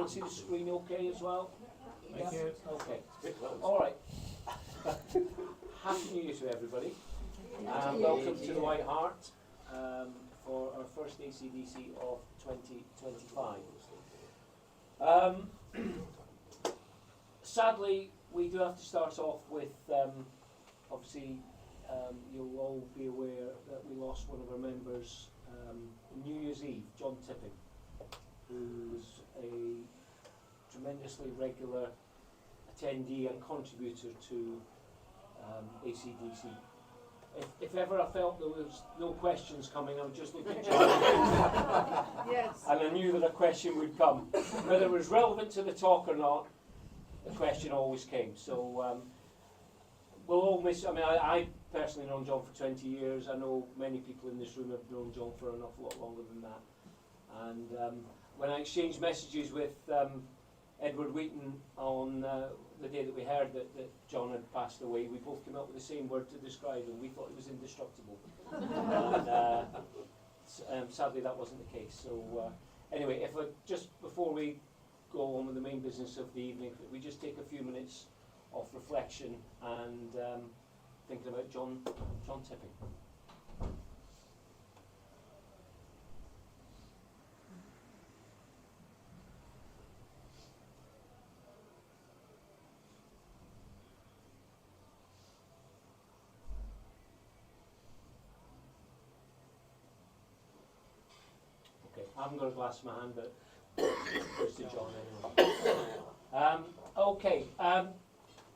everyone see the screen okay as well? Thank you. Okay. All right. Happy New Year to everybody. Welcome to the White Hart for our first ACDC of 2025. Sadly, we do have to start off with, obviously, you'll all be aware that we lost one of our members New Year's Eve, John Tipping, who was a tremendously regular attendee and contributor to ACDC. If ever I felt there was no questions coming, I would just look at John. Yes. And I knew that a question would come. Whether it was relevant to the talk or not, the question always came. So we'll all miss, I personally known John for 20 years. I know many people in this room have known John for an awful lot longer than that. And when I exchanged messages with Edward Wheaton on the day that we heard that John had passed away, we both came up with the same word to describe him. We thought he was indestructible. And sadly that wasn't the case. So anyway, if just before we go on with the main business of the evening, if we just take a few minutes of reflection and thinking about John Tipping. I haven't got a glass in my hand, but goes to John anyway.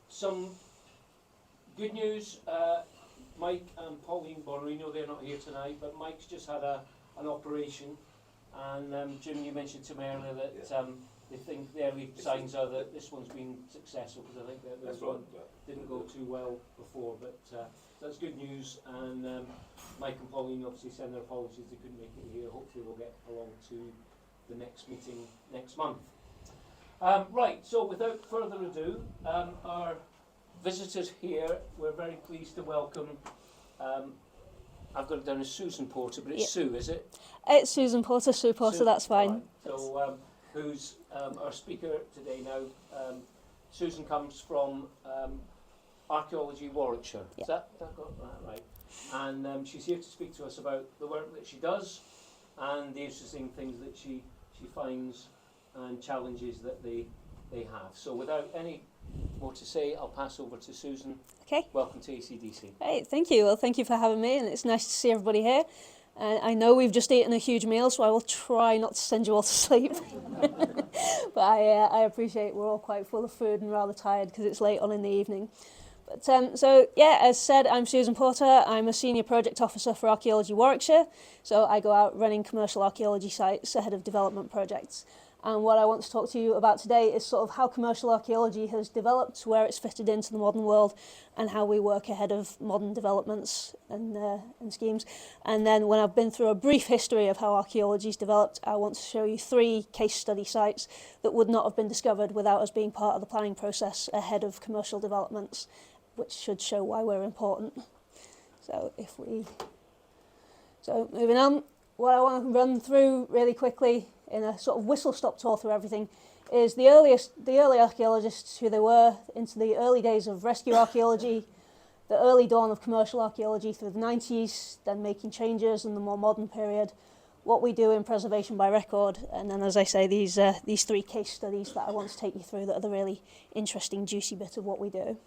Some good news. Mike and Pauline Bonarino, they're not here tonight, but Mike's just had an operation. And Jim, you mentioned to me earlier that they think the early signs are that this one's been successful, because I think that this one didn't go too well before. But that's good news, and Mike and Pauline obviously send their apologies they couldn't make it here. Hopefully we'll get along to the next meeting next month. Right, so without further ado, our visitors here, we're very pleased to welcome, I've got it down as Susan Porter, but it's Sue, is it? It's Susan Porter, Sue Porter, Sue, that's fine. Right. So who's our speaker today now. Susan comes from Archaeology Warwickshire. Is that got that right? And she's here to speak to us about the work that she does and the interesting things that she finds and challenges that they have. So without any more to say, I'll pass over to Susan. Okay. Welcome to ACDC. Hey, thank you. Well, thank you for having me, and it's nice to see everybody here. I know we've just eaten a huge meal, so I will try not to send you all to sleep. But I appreciate we're all quite full of food and rather tired because it's late on in the evening. But so yeah, as said, I'm Susan Porter. I'm a senior project officer for Archaeology Warwickshire. So I go out running commercial archaeology sites ahead of development projects. And what I want to talk to you about today is sort of how commercial archaeology has developed, where it's fitted into the modern world, and how we work ahead of modern developments and schemes. And then when I've been through a brief history of how archaeology's developed, I want to show you 3 case study sites that would not have been discovered without us being part of the planning process ahead of commercial developments, which should show why we're important. So moving on, what I want to run through really quickly in a sort of whistle-stop tour through everything is the early archaeologists, who they were, into the early days of rescue archaeology, the early dawn of commercial archaeology through the 90s, then making changes in the more modern period, what we do in preservation by record, and then, as I say, these 3 case studies that I want to take you through that are the really interesting, juicy bit of what we do.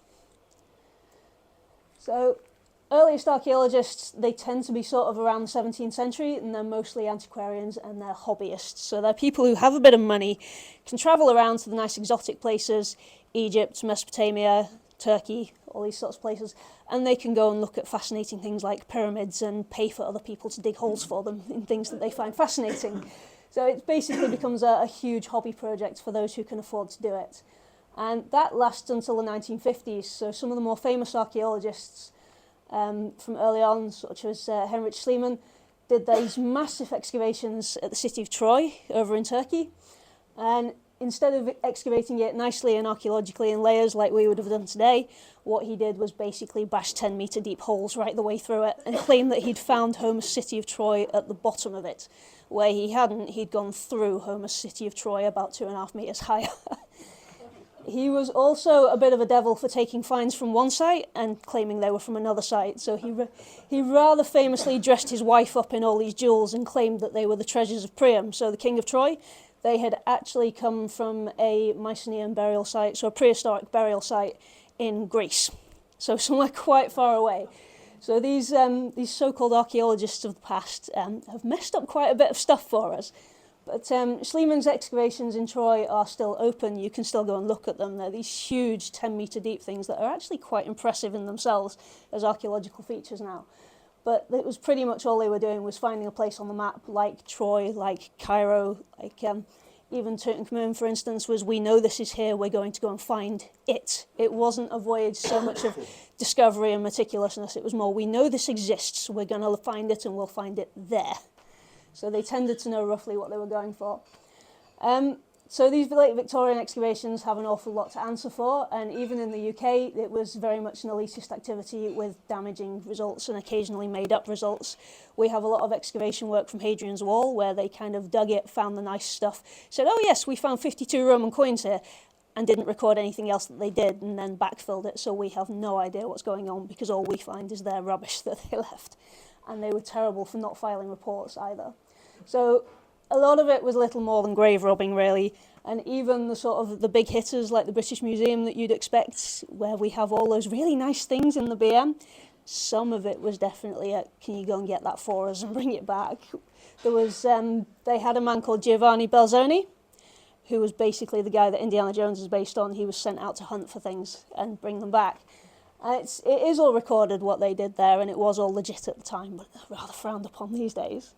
So, earliest archaeologists, they tend to be sort of around the 17th century, and they're mostly antiquarians and they're hobbyists. So they're people who have a bit of money, can travel around to the nice exotic places, Egypt, Mesopotamia, Turkey, all these sorts of places, and they can go and look at fascinating things like pyramids and pay for other people to dig holes for them in things that they find fascinating. So it basically becomes a huge hobby project for those who can afford to do it. And that lasts until the 1950s. So some of the more famous archaeologists from early on, such as Heinrich Schliemann, did these massive excavations at the city of Troy over in Turkey. And instead of excavating it nicely and archaeologically in layers like we would have done today, what he did was basically bash 10-metre deep holes right the way through it and claim that he'd found Homer's city of Troy at the bottom of it. Where he hadn't, he'd gone through Homer's city of Troy about 2.5 metres higher. He was also a bit of a devil for taking finds from one site and claiming they were from another site. So he rather famously dressed his wife up in all these jewels and claimed that they were the treasures of Priam, so the king of Troy. They had actually come from a Mycenaean burial site, so a prehistoric burial site in Greece. So somewhere quite far away. So these so-called archaeologists of the past have messed up quite a bit of stuff for us. But Schliemann's excavations in Troy are still open. You can still go and look at them. They're these huge 10-metre deep things that are actually quite impressive in themselves as archaeological features now. But it was pretty much all they were doing was finding a place on the map like Troy, like Cairo, like even Tutankhamun, for instance, was we know this is here, we're going to go and find it. It wasn't a voyage so much of discovery and meticulousness. It was more we know this exists, we're going to find it and we'll find it there. So they tended to know roughly what they were going for. So these late Victorian excavations have an awful lot to answer for, and even in the UK it was very much an elitist activity with damaging results and occasionally made up results. We have a lot of excavation work from Hadrian's Wall where they kind of dug it, found the nice stuff, said, oh yes, we found 52 Roman coins here, and didn't record anything else that they did, and then backfilled it, so we have no idea what's going on because all we find is their rubbish that they left. And they were terrible for not filing reports either. So a lot of it was little more than grave robbing, really, and even the sort of the big hitters like the British Museum that you'd expect, where we have all those really nice things in the BM, some of it was definitely can you go and get that for us and bring it back? There was, they had a man called Giovanni Belzoni, who was basically the guy that Indiana Jones is based on. He was sent out to hunt for things and bring them back. It is all recorded what they did there, and it was all legit at the time, but rather frowned upon these days.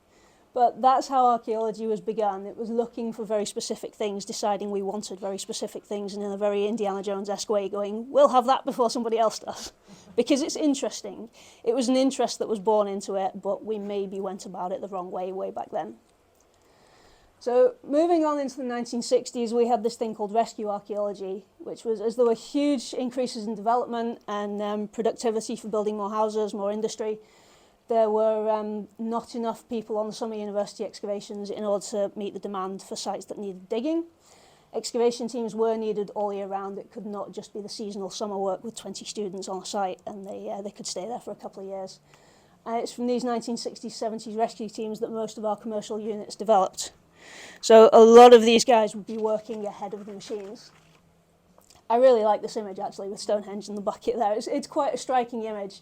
But that's how archaeology was begun. It was looking for very specific things, deciding we wanted very specific things, and in a very Indiana Jones-esque way going, we'll have that before somebody else does. Because it's interesting. It was an interest that was born into it, but we maybe went about it the wrong way back then. So moving on into the 1960s, we had this thing called rescue archaeology, which was as there were huge increases in development and productivity for building more houses, more industry. There were not enough people on the summer university excavations in order to meet the demand for sites that needed digging. Excavation teams were needed all year round. It could not just be the seasonal summer work with 20 students on a site, and they could stay there for a couple of years. It's from these 1960s, 70s rescue teams that most of our commercial units developed. So a lot of these guys would be working ahead of the machines. I really like this image actually with Stonehenge and the bucket there. It's quite a striking image.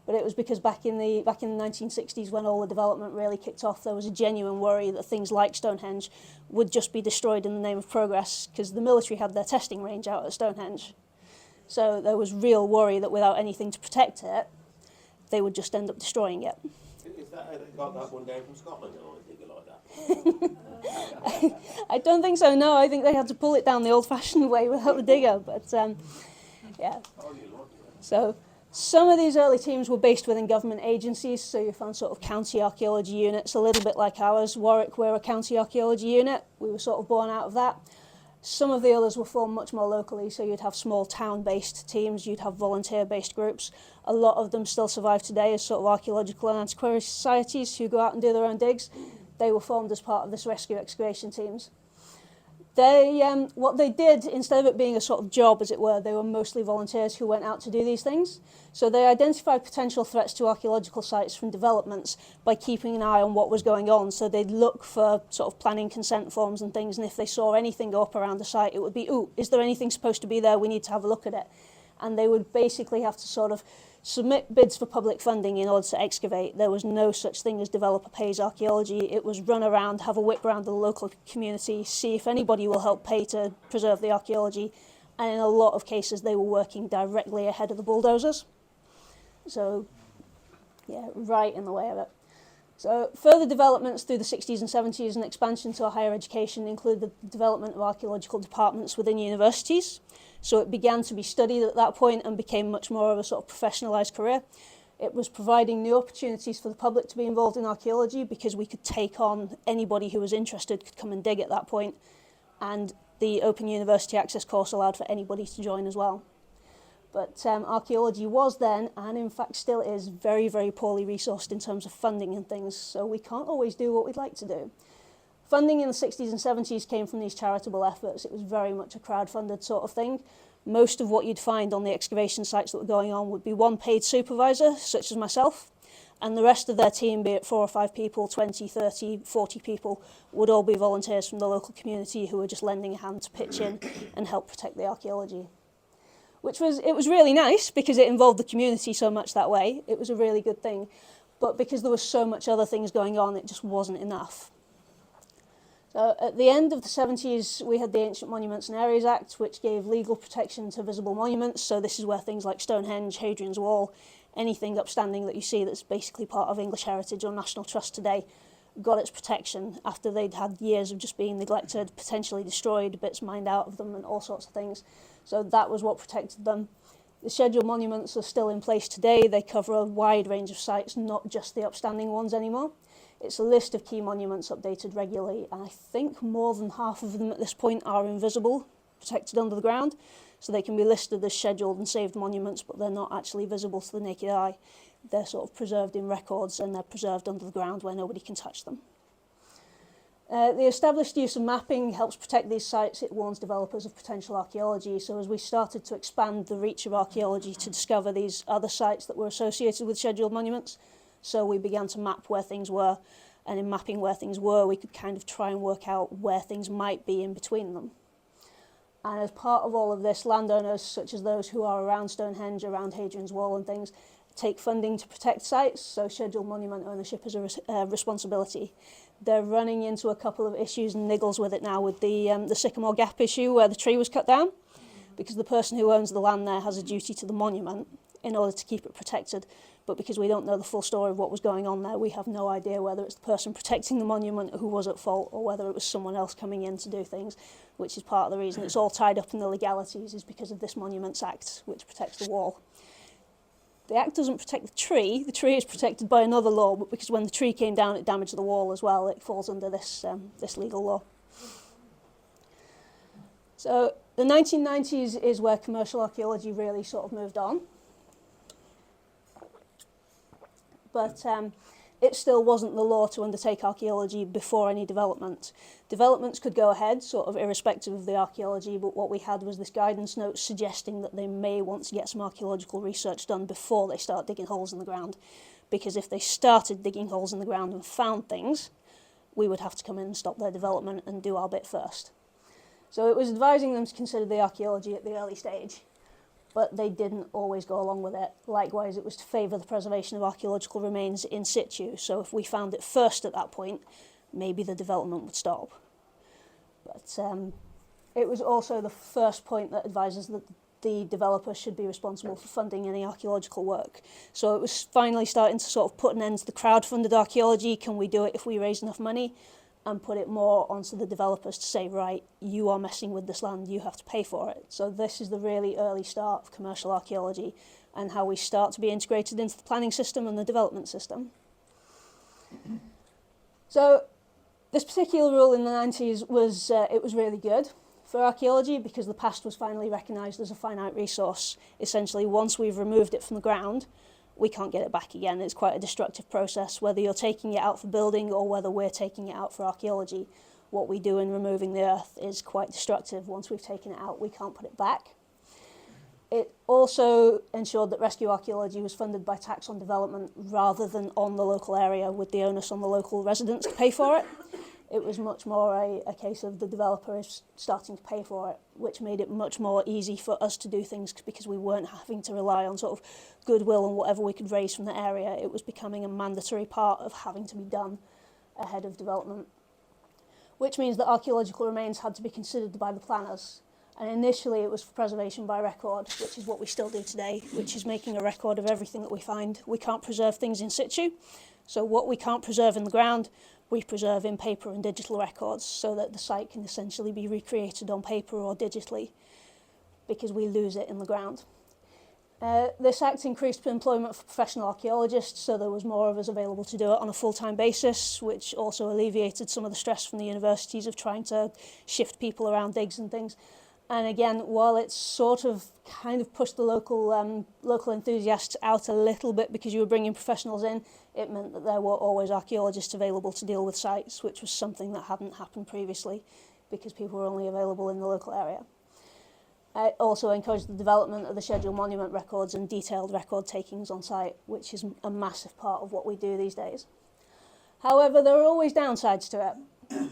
But it was because back in the 1960s, when all the development really kicked off, there was a genuine worry that things like Stonehenge would just be destroyed in the name of progress, because the military had their testing range out at Stonehenge. So there was real worry that without anything to protect it, they would just end up destroying it. Is that how they got that one down from Scotland or anything like that? I don't think so, no. I think they had to pull it down the old-fashioned way without the digger, but yeah. So some of these early teams were based within government agencies, so you found sort of county archaeology units, a little bit like ours. Warwick were a county archaeology unit. We were sort of born out of that. Some of the others were formed much more locally, so you'd have small town-based teams, you'd have volunteer-based groups. A lot of them still survive today as sort of archaeological and antiquary societies who go out and do their own digs. They were formed as part of this rescue excavation teams. What they did, instead of it being a sort of job, as it were, they were mostly volunteers who went out to do these things. So they identified potential threats to archaeological sites from developments by keeping an eye on what was going on. So they'd look for sort of planning consent forms and things, and if they saw anything go up around the site, it would be, ooh, is there anything supposed to be there? We need to have a look at it. And they would basically have to sort of submit bids for public funding in order to excavate. There was no such thing as developer pays archaeology. It was run around, have a whip round the local community, see if anybody will help pay to preserve the archaeology. And in a lot of cases, they were working directly ahead of the bulldozers. So, yeah, right in the way of it. So further developments through the 60s and 70s and expansion to higher education include the development of archaeological departments within universities. So it began to be studied at that point and became much more of a sort of professionalised career. It was providing new opportunities for the public to be involved in archaeology because we could take on anybody who was interested could come and dig at that point. And the Open University Access course allowed for anybody to join as well. But archaeology was then, and in fact still is, very, very poorly resourced in terms of funding and things, so we can't always do what we'd like to do. Funding in the 60s and 70s came from these charitable efforts. It was very much a crowd-funded sort of thing. Most of what you'd find on the excavation sites that were going on would be one paid supervisor, such as myself, and the rest of their team, be it 4 or 5 people, 20, 30, 40 people, would all be volunteers from the local community who were just lending a hand to pitch in and help protect the archaeology. It was really nice because it involved the community so much that way. It was a really good thing. But because there was so much other things going on, it just wasn't enough. So at the end of the 70s, we had the Ancient Monuments and Areas Act, which gave legal protection to visible monuments. So this is where things like Stonehenge, Hadrian's Wall, anything upstanding that you see that's basically part of English heritage or national trust today, got its protection after they'd had years of just being neglected, potentially destroyed, bits mined out of them and all sorts of things. So that was what protected them. The scheduled monuments are still in place today. They cover a wide range of sites, not just the upstanding ones anymore. It's a list of key monuments updated regularly, and I think more than half of them at this point are invisible, protected under the ground. So they can be listed as scheduled and saved monuments, but they're not actually visible to the naked eye. They're sort of preserved in records, and they're preserved under the ground where nobody can touch them. The established use of mapping helps protect these sites. It warns developers of potential archaeology. So as we started to expand the reach of archaeology to discover these other sites that were associated with scheduled monuments, so we began to map where things were. And in mapping where things were, we could kind of try and work out where things might be in between them. And as part of all of this, landowners, such as those who are around Stonehenge, around Hadrian's Wall and things, take funding to protect sites, so scheduled monument ownership is a responsibility. They're running into a couple of issues and niggles with it now with the Sycamore Gap issue where the tree was cut down, because the person who owns the land there has a duty to the monument in order to keep it protected. But because we don't know the full story of what was going on there, we have no idea whether it's the person protecting the monument who was at fault or whether it was someone else coming in to do things, which is part of the reason it's all tied up in the legalities is because of this Monuments Act, which protects the wall. The Act doesn't protect the tree is protected by another law, but because when the tree came down it damaged the wall as well, it falls under this legal law. So the 1990s is where commercial archaeology really sort of moved on. But it still wasn't the law to undertake archaeology before any development. Developments could go ahead, sort of irrespective of the archaeology, but what we had was this guidance note suggesting that they may want to get some archaeological research done before they start digging holes in the ground. Because if they started digging holes in the ground and found things, we would have to come in and stop their development and do our bit first. So it was advising them to consider the archaeology at the early stage, but they didn't always go along with it. Likewise, it was to favour the preservation of archaeological remains in situ, so if we found it first at that point, maybe the development would stop. But it was also the first point that advises that the developer should be responsible for funding any archaeological work. So it was finally starting to sort of put an end to the crowd-funded archaeology, can we do it if we raise enough money, and put it more onto the developers to say, right, you are messing with this land, you have to pay for it. So this is the really early start of commercial archaeology and how we start to be integrated into the planning system and the development system. So this particular rule in the 90s was really good for archaeology because the past was finally recognised as a finite resource. Essentially, once we've removed it from the ground, we can't get it back again. It's quite a destructive process, whether you're taking it out for building or whether we're taking it out for archaeology. What we do in removing the earth is quite destructive. Once we've taken it out, we can't put it back. It also ensured that rescue archaeology was funded by tax on development rather than on the local area with the onus on the local residents to pay for it. It was much more a case of the developer is starting to pay for it, which made it much more easy for us to do things because we weren't having to rely on sort of goodwill and whatever we could raise from the area. It was becoming a mandatory part of having to be done ahead of development, which means that archaeological remains had to be considered by the planners. And initially it was for preservation by record, which is what we still do today, which is making a record of everything that we find. We can't preserve things in situ, so what we can't preserve in the ground, we preserve in paper and digital records so that the site can essentially be recreated on paper or digitally because we lose it in the ground. This act increased employment for professional archaeologists, so there was more of us available to do it on a full-time basis, which also alleviated some of the stress from the universities of trying to shift people around digs and things. And again, while it's sort of kind of pushed the local enthusiasts out a little bit because you were bringing professionals in, it meant that there were always archaeologists available to deal with sites, which was something that hadn't happened previously because people were only available in the local area. It also encouraged the development of the scheduled monument records and detailed record takings on site, which is a massive part of what we do these days. However, there are always downsides to it.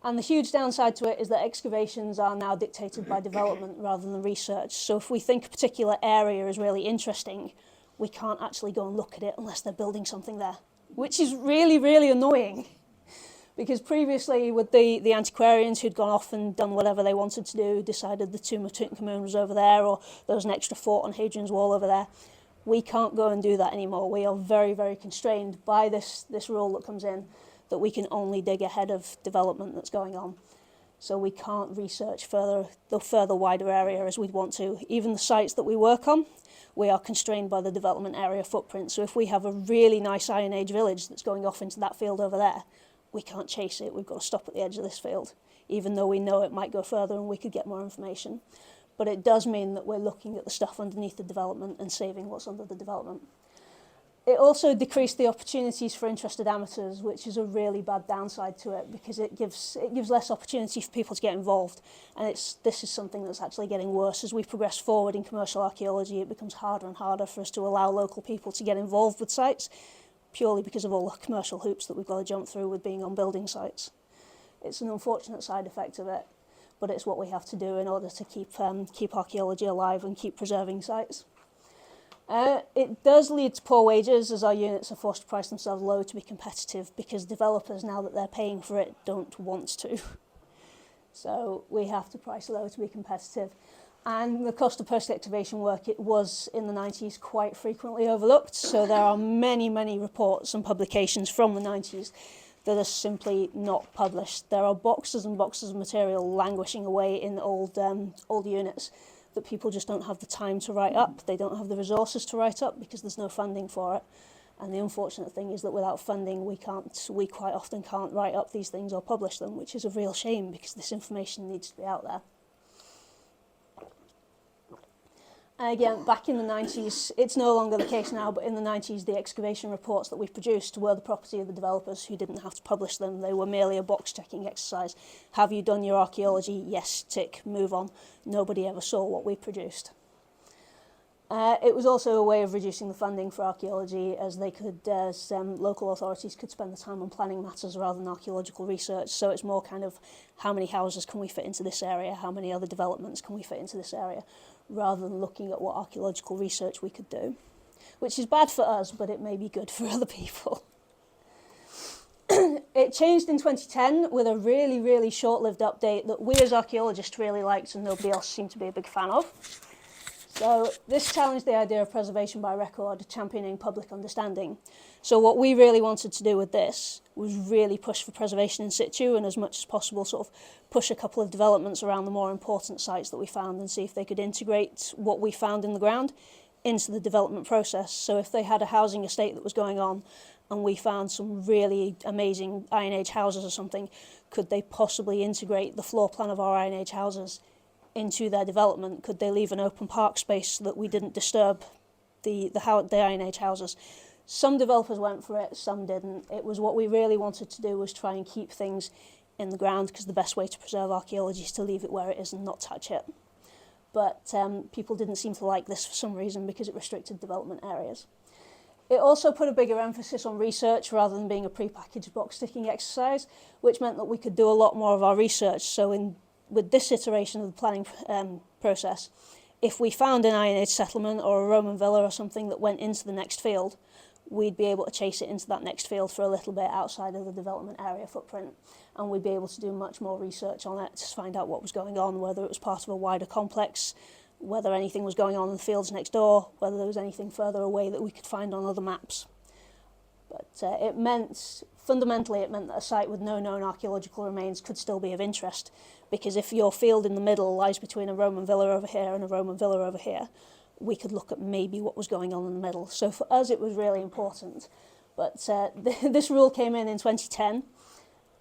And the huge downside to it is that excavations are now dictated by development rather than research. So if we think a particular area is really interesting, we can't actually go and look at it unless they're building something there, which is really, really annoying. Because previously, with the antiquarians who'd gone off and done whatever they wanted to do, decided the tomb of Tutankhamun was over there, or there was an extra fort on Hadrian's Wall over there, we can't go and do that anymore. We are very, very constrained by this rule that comes in, that we can only dig ahead of development that's going on. So we can't research the further wider area as we'd want to. Even the sites that we work on, we are constrained by the development area footprint. So if we have a really nice Iron Age village that's going off into that field over there, we can't chase it. We've got to stop at the edge of this field, even though we know it might go further and we could get more information. But it does mean that we're looking at the stuff underneath the development and saving what's under the development. It also decreased the opportunities for interested amateurs, which is a really bad downside to it because it gives less opportunity for people to get involved. And this is something that's actually getting worse. As we progress forward in commercial archaeology, it becomes harder and harder for us to allow local people to get involved with sites, purely because of all the commercial hoops that we've got to jump through with being on building sites. It's an unfortunate side effect of it, but it's what we have to do in order to keep archaeology alive and keep preserving sites. It does lead to poor wages, as our units are forced to price themselves low to be competitive, because developers, now that they're paying for it, don't want to. So we have to price low to be competitive. And the cost of post-excavation work, it was in the 90s quite frequently overlooked. So there are many, many reports and publications from the 90s that are simply not published. There are boxes and boxes of material languishing away in old units that people just don't have the time to write up. They don't have the resources to write up because there's no funding for it. And the unfortunate thing is that without funding, we quite often can't write up these things or publish them, which is a real shame because this information needs to be out there. And again, back in the 90s, it's no longer the case now, but in the 90s, the excavation reports that we produced were the property of the developers who didn't have to publish them. They were merely a box-checking exercise. Have you done your archaeology? Yes, tick, move on. Nobody ever saw what we produced. It was also a way of reducing the funding for archaeology, as local authorities could spend the time on planning matters rather than archaeological research. So it's more kind of how many houses can we fit into this area, how many other developments can we fit into this area, rather than looking at what archaeological research we could do, which is bad for us, but it may be good for other people. It changed in 2010 with a really, really short-lived update that we as archaeologists really liked and nobody else seemed to be a big fan of. So this challenged the idea of preservation by record, championing public understanding. So what we really wanted to do with this was really push for preservation in situ and as much as possible sort of push a couple of developments around the more important sites that we found and see if they could integrate what we found in the ground into the development process. So if they had a housing estate that was going on and we found some really amazing Iron Age houses or something, could they possibly integrate the floor plan of our Iron Age houses into their development? Could they leave an open park space so that we didn't disturb the Iron Age houses? Some developers went for it, some didn't. It was what we really wanted to do was try and keep things in the ground, because the best way to preserve archaeology is to leave it where it is and not touch it. But people didn't seem to like this for some reason because it restricted development areas. It also put a bigger emphasis on research rather than being a pre-packaged box-ticking exercise, which meant that we could do a lot more of our research. So with this iteration of the planning process, if we found an Iron Age settlement or a Roman villa or something that went into the next field, we'd be able to chase it into that next field for a little bit outside of the development area footprint, and we'd be able to do much more research on it to find out what was going on, whether it was part of a wider complex, whether anything was going on in the fields next door, whether there was anything further away that we could find on other maps. But fundamentally it meant that a site with no known archaeological remains could still be of interest, because if your field in the middle lies between a Roman villa over here and a Roman villa over here, we could look at maybe what was going on in the middle. So for us, it was really important. But this rule came in 2010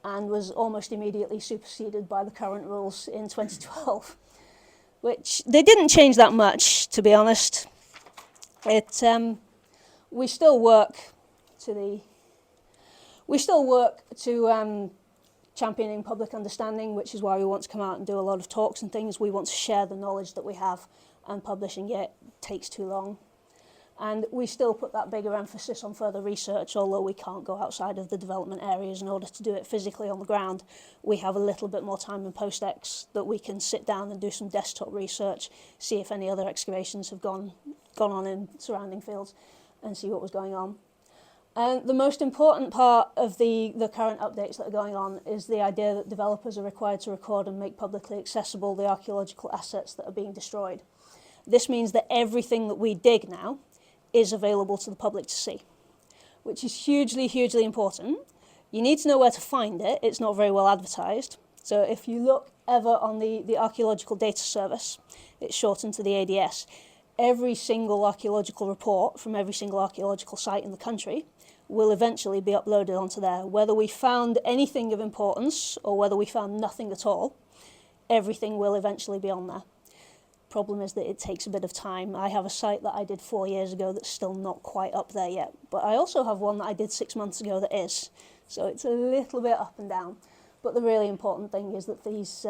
and was almost immediately superseded by the current rules in 2012, which they didn't change that much, to be honest. We still work to championing public understanding, which is why we want to come out and do a lot of talks and things. We want to share the knowledge that we have, and publishing it takes too long. And we still put that bigger emphasis on further research, although we can't go outside of the development areas in order to do it physically on the ground. We have a little bit more time in post-ex that we can sit down and do some desktop research, see if any other excavations have gone on in surrounding fields, and see what was going on. And the most important part of the current updates that are going on is the idea that developers are required to record and make publicly accessible the archaeological assets that are being destroyed. This means that everything that we dig now is available to the public to see, which is hugely, hugely important. You need to know where to find it. It's not very well advertised. So if you look ever on the Archaeological Data Service, it's shortened to the ADS, every single archaeological report from every single archaeological site in the country will eventually be uploaded onto there. Whether we found anything of importance or whether we found nothing at all, everything will eventually be on there. Problem is that it takes a bit of time. I have a site that I did 4 years ago that's still not quite up there yet, but I also have one that I did 6 months ago that is. So it's a little bit up and down. But the really important thing is that these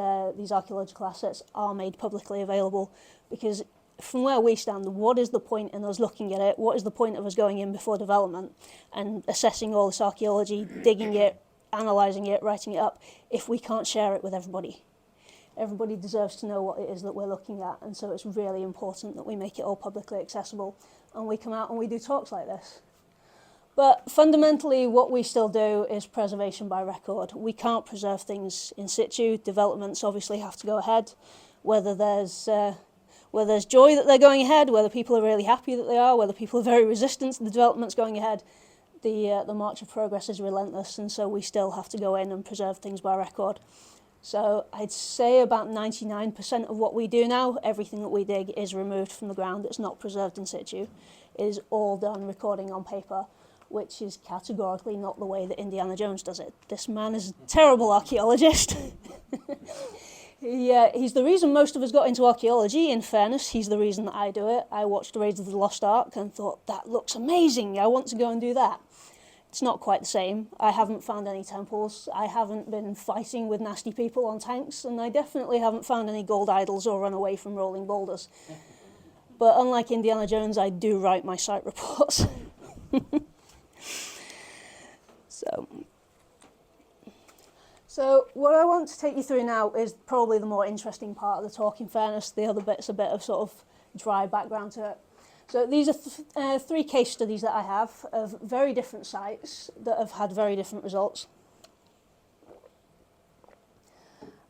archaeological assets are made publicly available, because from where we stand, what is the point in us looking at it? What is the point of us going in before development and assessing all this archaeology, digging it, analysing it, writing it up, if we can't share it with everybody? Everybody deserves to know what it is that we're looking at, and so it's really important that we make it all publicly accessible and we come out and we do talks like this. But fundamentally, what we still do is preservation by record. We can't preserve things in situ. Developments obviously have to go ahead, whether there's joy that they're going ahead, whether people are really happy that they are, whether people are very resistant to the developments going ahead. The march of progress is relentless, and so we still have to go in and preserve things by record. So I'd say about 99% of what we do now, everything that we dig is removed from the ground. It's not preserved in situ. It is all done recording on paper, which is categorically not the way that Indiana Jones does it. This man is a terrible archaeologist. He's the reason most of us got into archaeology. In fairness, he's the reason that I do it. I watched Raiders of the Lost Ark and thought, that looks amazing, I want to go and do that. It's not quite the same. I haven't found any temples. I haven't been fighting with nasty people on tanks, and I definitely haven't found any gold idols or run away from rolling boulders. But unlike Indiana Jones, I do write my site reports. So what I want to take you through now is probably the more interesting part of the talk, in fairness. The other bit's a bit of sort of dry background to it. So these are three case studies that I have of very different sites that have had very different results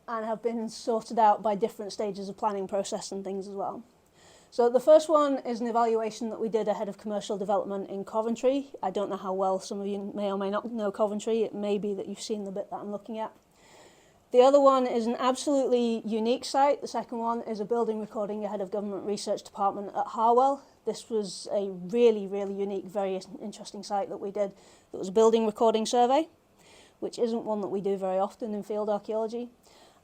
and have been sorted out by different stages of planning process and things as well. So the first one is an evaluation that we did ahead of commercial development in Coventry. I don't know how well some of you may or may not know Coventry. It may be that you've seen the bit that I'm looking at. The other one is an absolutely unique site. The second one is a building recording ahead of Government Research Department at Harwell. This was a really, really unique, very interesting site that we did. It was a building recording survey, which isn't one that we do very often in field archaeology.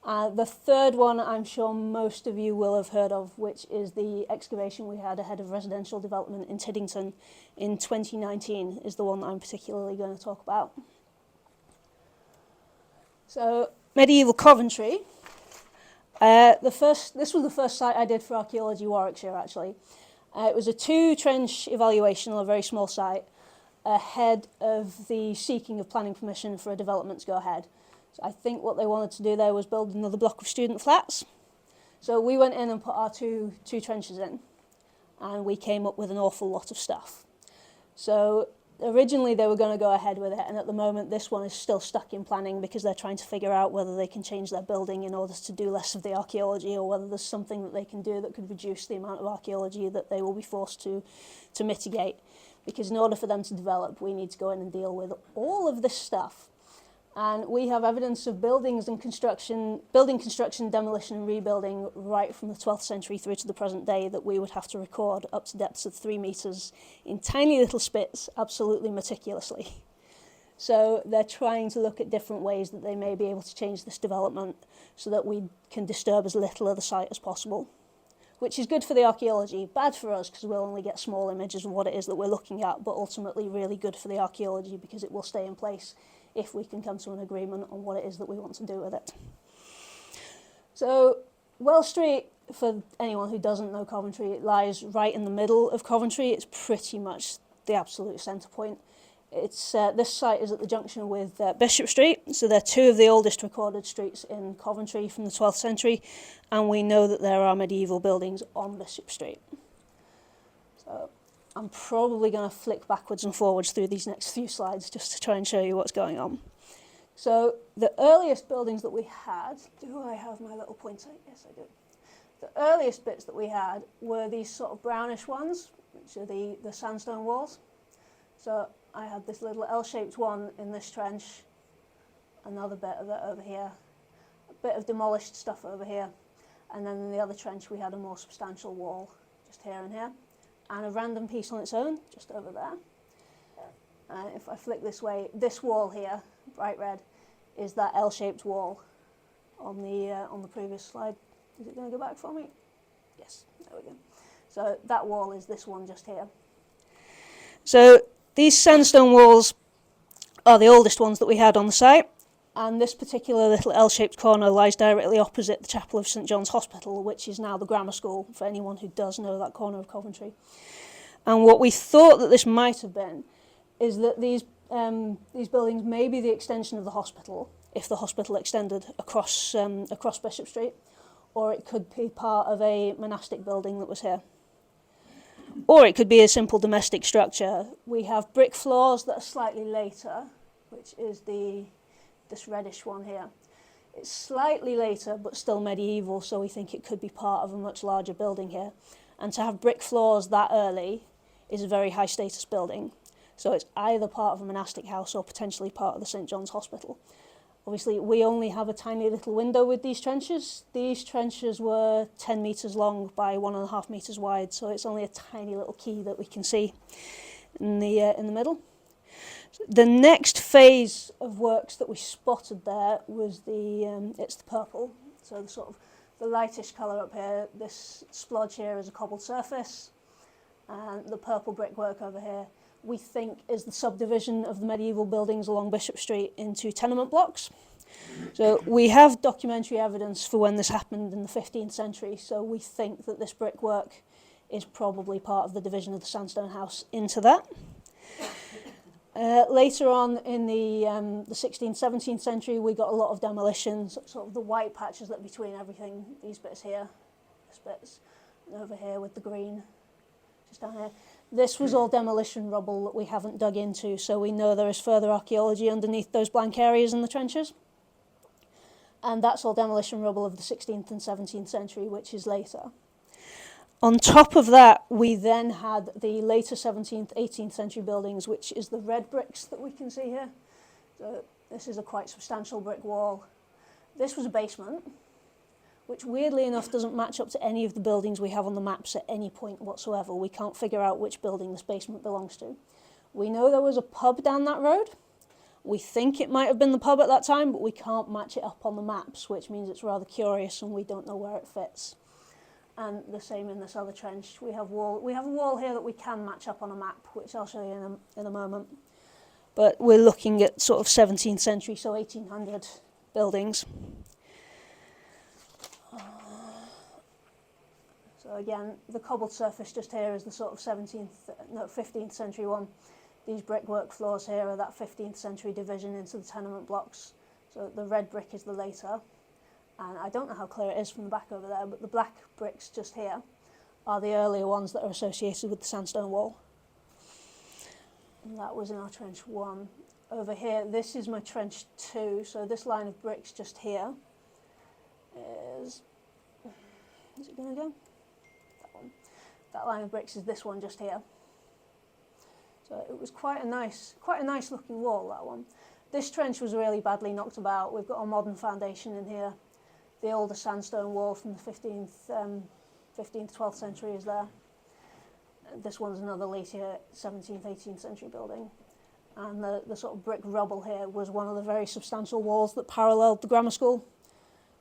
The third one I'm sure most of you will have heard of, which is the excavation we had ahead of residential development in Tiddington in 2019, is the one that I'm particularly going to talk about. So, medieval Coventry. This was the first site I did for Archaeology Warwickshire, actually. It was a 2-trench evaluation on a very small site ahead of the seeking of planning permission for a development to go ahead. So I think what they wanted to do there was build another block of student flats. So we went in and put our two trenches in, and we came up with an awful lot of stuff. So originally they were going to go ahead with it, and at the moment this one is still stuck in planning because they're trying to figure out whether they can change their building in order to do less of the archaeology, or whether there's something that they can do that could reduce the amount of archaeology that they will be forced to mitigate. Because in order for them to develop, we need to go in and deal with all of this stuff. And we have evidence of building construction, demolition and rebuilding right from the 12th century through to the present day that we would have to record up to depths of 3 metres in tiny little spits, absolutely meticulously. So they're trying to look at different ways that they may be able to change this development so that we can disturb as little of the site as possible, which is good for the archaeology, bad for us because we'll only get small images of what it is that we're looking at, but ultimately really good for the archaeology because it will stay in place if we can come to an agreement on what it is that we want to do with it. So Wells Street, for anyone who doesn't know Coventry, it lies right in the middle of Coventry. It's pretty much the absolute centre point. It's this site is at the junction with Bishop Street, so they're two of the oldest recorded streets in Coventry from the 12th century, and we know that there are medieval buildings on Bishop Street. So I'm probably going to flick backwards and forwards through these next few slides just to try and show you what's going on. So the earliest buildings that we had, do I have my little pointer? Yes, I do. The earliest bits that we had were these sort of brownish ones, which are the sandstone walls. So I had this little L-shaped one in this trench, another bit of it over here, a bit of demolished stuff over here, and then in the other trench we had a more substantial wall just here and here, and a random piece on its own just over there. And if I flick this way, this wall here, bright red, is that L-shaped wall on the previous slide. Is it going to go back for me? Yes, there we go. So that wall is this one just here. So these sandstone walls are the oldest ones that we had on the site, and this particular little L-shaped corner lies directly opposite the Chapel of St John's Hospital, which is now the grammar school, for anyone who does know that corner of Coventry. And what we thought that this might have been is that these buildings may be the extension of the hospital, if the hospital extended across Bishop Street, or it could be part of a monastic building that was here. Or it could be a simple domestic structure. We have brick floors that are slightly later, which is this reddish one here. It's slightly later, but still medieval, so we think it could be part of a much larger building here. And to have brick floors that early is a very high status building. So it's either part of a monastic house or potentially part of the St John's Hospital. Obviously, we only have a tiny little window with these trenches. These trenches were 10 metres long by 1.5 metres wide, so it's only a tiny little key that we can see in the middle. The next phase of works that we spotted there was it's the purple, so the sort of the lightish colour up here. This splodge here is a cobbled surface, and the purple brickwork over here we think is the subdivision of the medieval buildings along Bishop Street into tenement blocks. So we have documentary evidence for when this happened in the 15th century, so we think that this brickwork is probably part of the division of the sandstone house into that. Later on in the 16th, 17th century, we got a lot of demolitions, sort of the white patches that between everything, these bits here, this bit's, and over here with the green, just down here. This was all demolition rubble that we haven't dug into, so we know there is further archaeology underneath those blank areas in the trenches. And that's all demolition rubble of the 16th and 17th century, which is later. On top of that, we then had the later 17th, 18th century buildings, which is the red bricks that we can see here. So this is a quite substantial brick wall. This was a basement, which weirdly enough doesn't match up to any of the buildings we have on the maps at any point whatsoever. We can't figure out which building this basement belongs to. We know there was a pub down that road. We think it might have been the pub at that time, but we can't match it up on the maps, which means it's rather curious and we don't know where it fits. And the same in this other trench. We have a wall here that we can match up on a map, which I'll show you in a moment. But we're looking at sort of 17th century, so 1800 buildings. So again, the cobbled surface just here is the sort of 15th century one. These brickwork floors here are that 15th century division into the tenement blocks. So the red brick is the later. And I don't know how clear it is from the back over there, but the black bricks just here are the earlier ones that are associated with the sandstone wall. And that was in our trench 1. Over here, this is my trench 2. So this line of bricks just here is it going to go? That line of bricks is this one just here. So it was quite a nice looking wall, that one. this trench was really badly knocked about. We've got a modern foundation in here. The older sandstone wall from the 15th, 12th century is there. This one's another later 17th, 18th century building. And the sort of brick rubble here was one of the very substantial walls that paralleled the grammar school.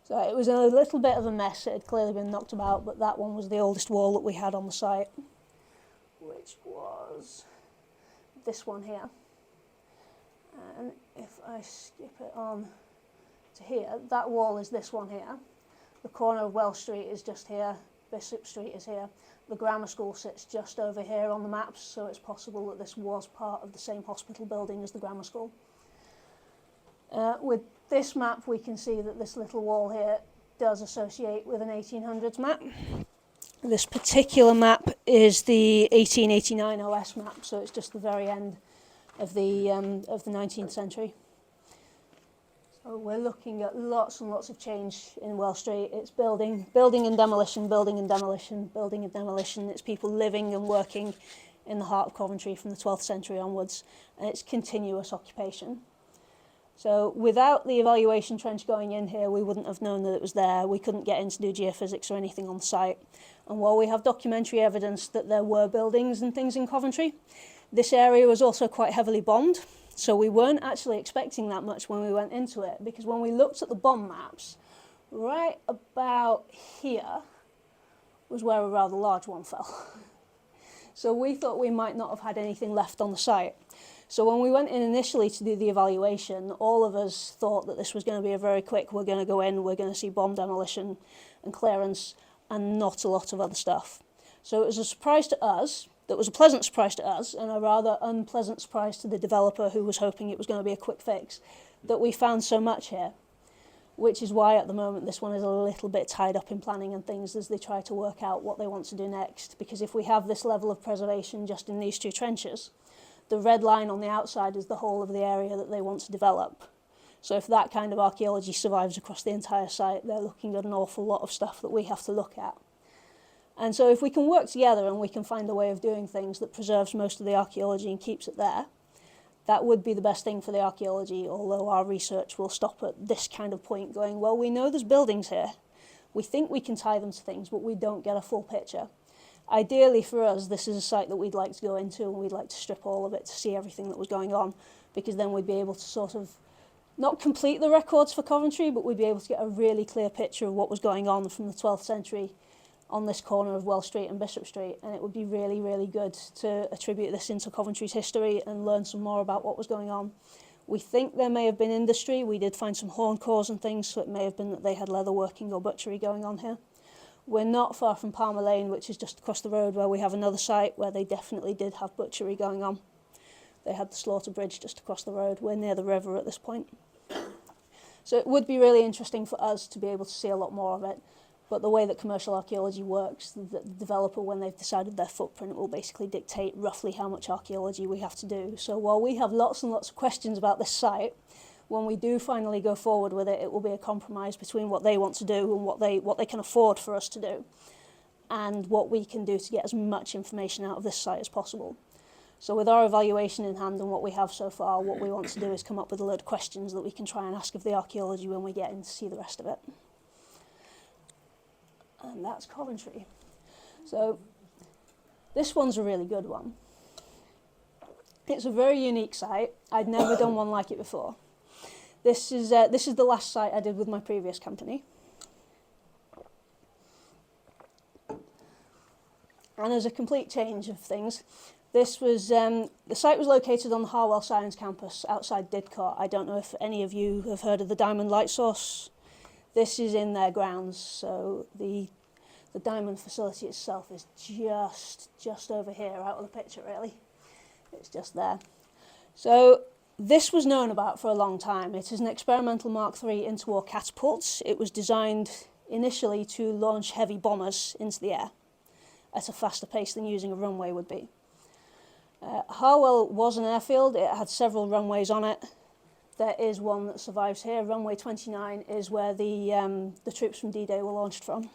So it was a little bit of a mess. It had clearly been knocked about, but that one was the oldest wall that we had on the site, which was this one here. And if I skip it on to here, that wall is this one here. The corner of Welsh Street is just here. Bishop Street is here. The grammar school sits just over here on the maps, so it's possible that this was part of the same hospital building as the grammar school. With this map, we can see that this little wall here does associate with an 1800s map. This particular map is the 1889 OS map, so it's just the very end of the 19th century. So we're looking at lots and lots of change in Welsh Street. It's building and demolition, building and demolition, building and demolition. It's people living and working in the heart of Coventry from the 12th century onwards, and it's continuous occupation. So without the evaluation trench going in here, we wouldn't have known that it was there. We couldn't get in to do geophysics or anything on the site. And while we have documentary evidence that there were buildings and things in Coventry, this area was also quite heavily bombed. So we weren't actually expecting that much when we went into it, because when we looked at the bomb maps, right about here was where a rather large one fell. So we thought we might not have had anything left on the site. So when we went in initially to do the evaluation, all of us thought that this was going to be a very quick, we're going to go in, we're going to see bomb demolition and clearance and not a lot of other stuff. So it was a surprise to us. That was a pleasant surprise to us and a rather unpleasant surprise to the developer who was hoping it was going to be a quick fix, that we found so much here, which is why at the moment this one is a little bit tied up in planning and things as they try to work out what they want to do next. Because if we have this level of preservation just in these two trenches, the red line on the outside is the whole of the area that they want to develop. So if that kind of archaeology survives across the entire site, they're looking at an awful lot of stuff that we have to look at. And so if we can work together and we can find a way of doing things that preserves most of the archaeology and keeps it there, that would be the best thing for the archaeology, although our research will stop at this kind of point going, well, we know there's buildings here. We think we can tie them to things, but we don't get a full picture. Ideally for us, this is a site that we'd like to go into and we'd like to strip all of it to see everything that was going on, because then we'd be able to sort of not complete the records for Coventry, but we'd be able to get a really clear picture of what was going on from the 12th century on this corner of Welsh Street and Bishop Street, and it would be really, really good to attribute this into Coventry's history and learn some more about what was going on. We think there may have been industry. We did find some horn cores and things, so it may have been that they had leather working or butchery going on here. We're not far from Palmer Lane, which is just across the road, where we have another site where they definitely did have butchery going on. They had the slaughter bridge just across the road. We're near the river at this point. So it would be really interesting for us to be able to see a lot more of it. But the way that commercial archaeology works, the developer, when they've decided their footprint, will basically dictate roughly how much archaeology we have to do. So while we have lots and lots of questions about this site, when we do finally go forward with it, it will be a compromise between what they want to do and what they can afford for us to do, and what we can do to get as much information out of this site as possible. So with our evaluation in hand and what we have so far, what we want to do is come up with a load of questions that we can try and ask of the archaeology when we get in to see the rest of it. And that's Coventry. So this one's a really good one. It's a very unique site. I'd never done one like it before. This is the last site I did with my previous company. And as a complete change of things, this was the site was located on the Harwell Science Campus outside Didcot. I don't know if any of you have heard of the Diamond Light Source. This is in their grounds, so the diamond facility itself is just over here, out of the picture really. It's just there. So this was known about for a long time. It is an experimental Mark III interwar catapult. It was designed initially to launch heavy bombers into the air at a faster pace than using a runway would be. Harwell was an airfield. It had several runways on it. There is one that survives here. Runway 29 is where the troops from D-Day were launched from.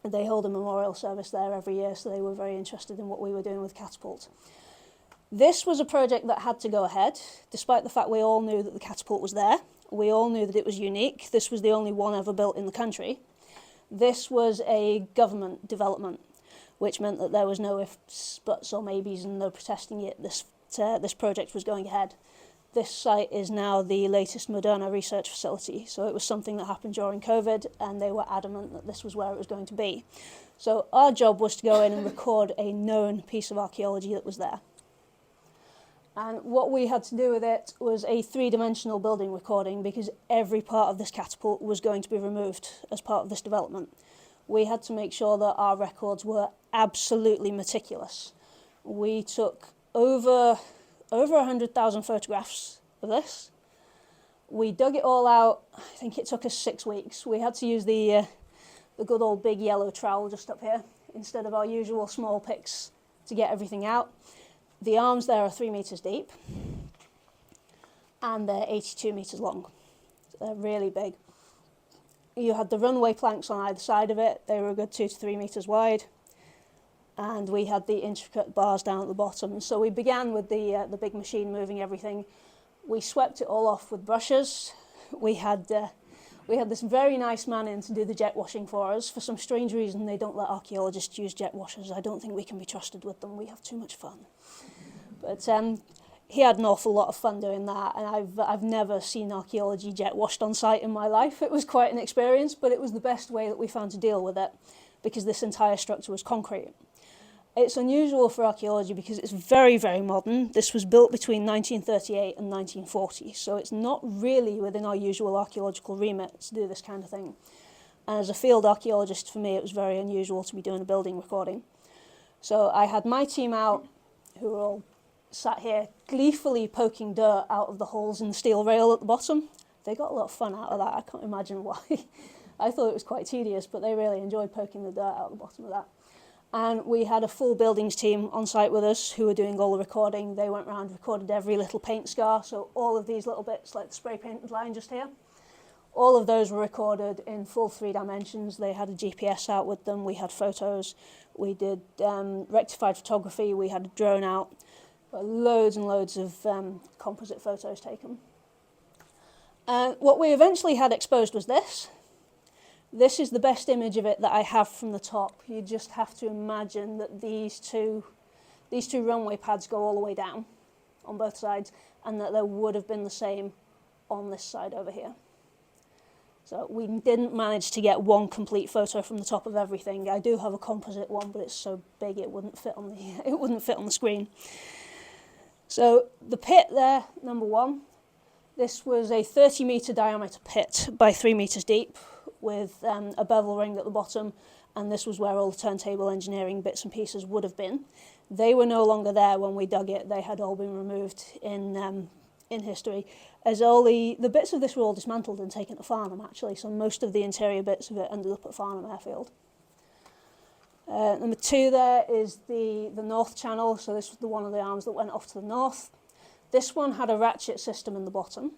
They hold a memorial service there every year, so they were very interested in what we were doing with catapults. This was a project that had to go ahead, despite the fact we all knew that the catapult was there. We all knew that it was unique. This was the only one ever built in the country. This was a government development, which meant that there was no ifs, buts or maybes and no protesting it. This project was going ahead. This site is now the latest Moderna research facility, so it was something that happened during COVID, and they were adamant that this was where it was going to be. So our job was to go in and record a known piece of archaeology that was there. And what we had to do with it was a three-dimensional building recording, because every part of this catapult was going to be removed as part of this development. We had to make sure that our records were absolutely meticulous. We took over 100,000 photographs of this. We dug it all out. I think it took us 6 weeks. We had to use the good old big yellow trowel just up here instead of our usual small picks to get everything out. The arms there are 3 meters deep and they're 82 meters long. So they're really big. You had the runway planks on either side of it. They were a good 2 to 3 meters wide. And we had the intricate bars down at the bottom. So we began with the big machine moving everything. We swept it all off with brushes. We had this very nice man in to do the jet washing for us. For some strange reason, they don't let archaeologists use jet washers. I don't think we can be trusted with them. We have too much fun. But he had an awful lot of fun doing that, and I've never seen archaeology jet washed on site in my life. It was quite an experience, but it was the best way that we found to deal with it, because this entire structure was concrete. It's unusual for archaeology because it's very, very modern. This was built between 1938 and 1940, so it's not really within our usual archaeological remit to do this kind of thing. And as a field archaeologist, for me, it was very unusual to be doing a building recording. So I had my team out, who were all sat here gleefully poking dirt out of the holes in the steel rail at the bottom. They got a lot of fun out of that. I can't imagine why. I thought it was quite tedious, but they really enjoyed poking the dirt out of the bottom of that. And we had a full buildings team on site with us who were doing all the recording. They went around, recorded every little paint scar, so all of these little bits, like the spray painted line just here, all of those were recorded in full 3 dimensions. They had a GPS out with them, we had photos, we did rectified photography, we had a drone out, loads and loads of composite photos taken. What we eventually had exposed was this. This is the best image of it that I have from the top. You just have to imagine that these two runway pads go all the way down on both sides, and that there would have been the same on this side over here. So we didn't manage to get one complete photo from the top of everything. I do have a composite one, but it's so big it wouldn't fit on the screen. So the pit there, number 1, this was a 30-meter diameter pit by 3 meters deep, with a bevel ring at the bottom, and this was where all the turntable engineering bits and pieces would have been. They were no longer there when we dug it. They had all been removed in history, as all the bits of this were all dismantled and taken to Farnham, actually, so most of the interior bits of it ended up at Farnham Airfield. Number 2 there is the north channel, so this was one of the arms that went off to the north. This one had a ratchet system in the bottom,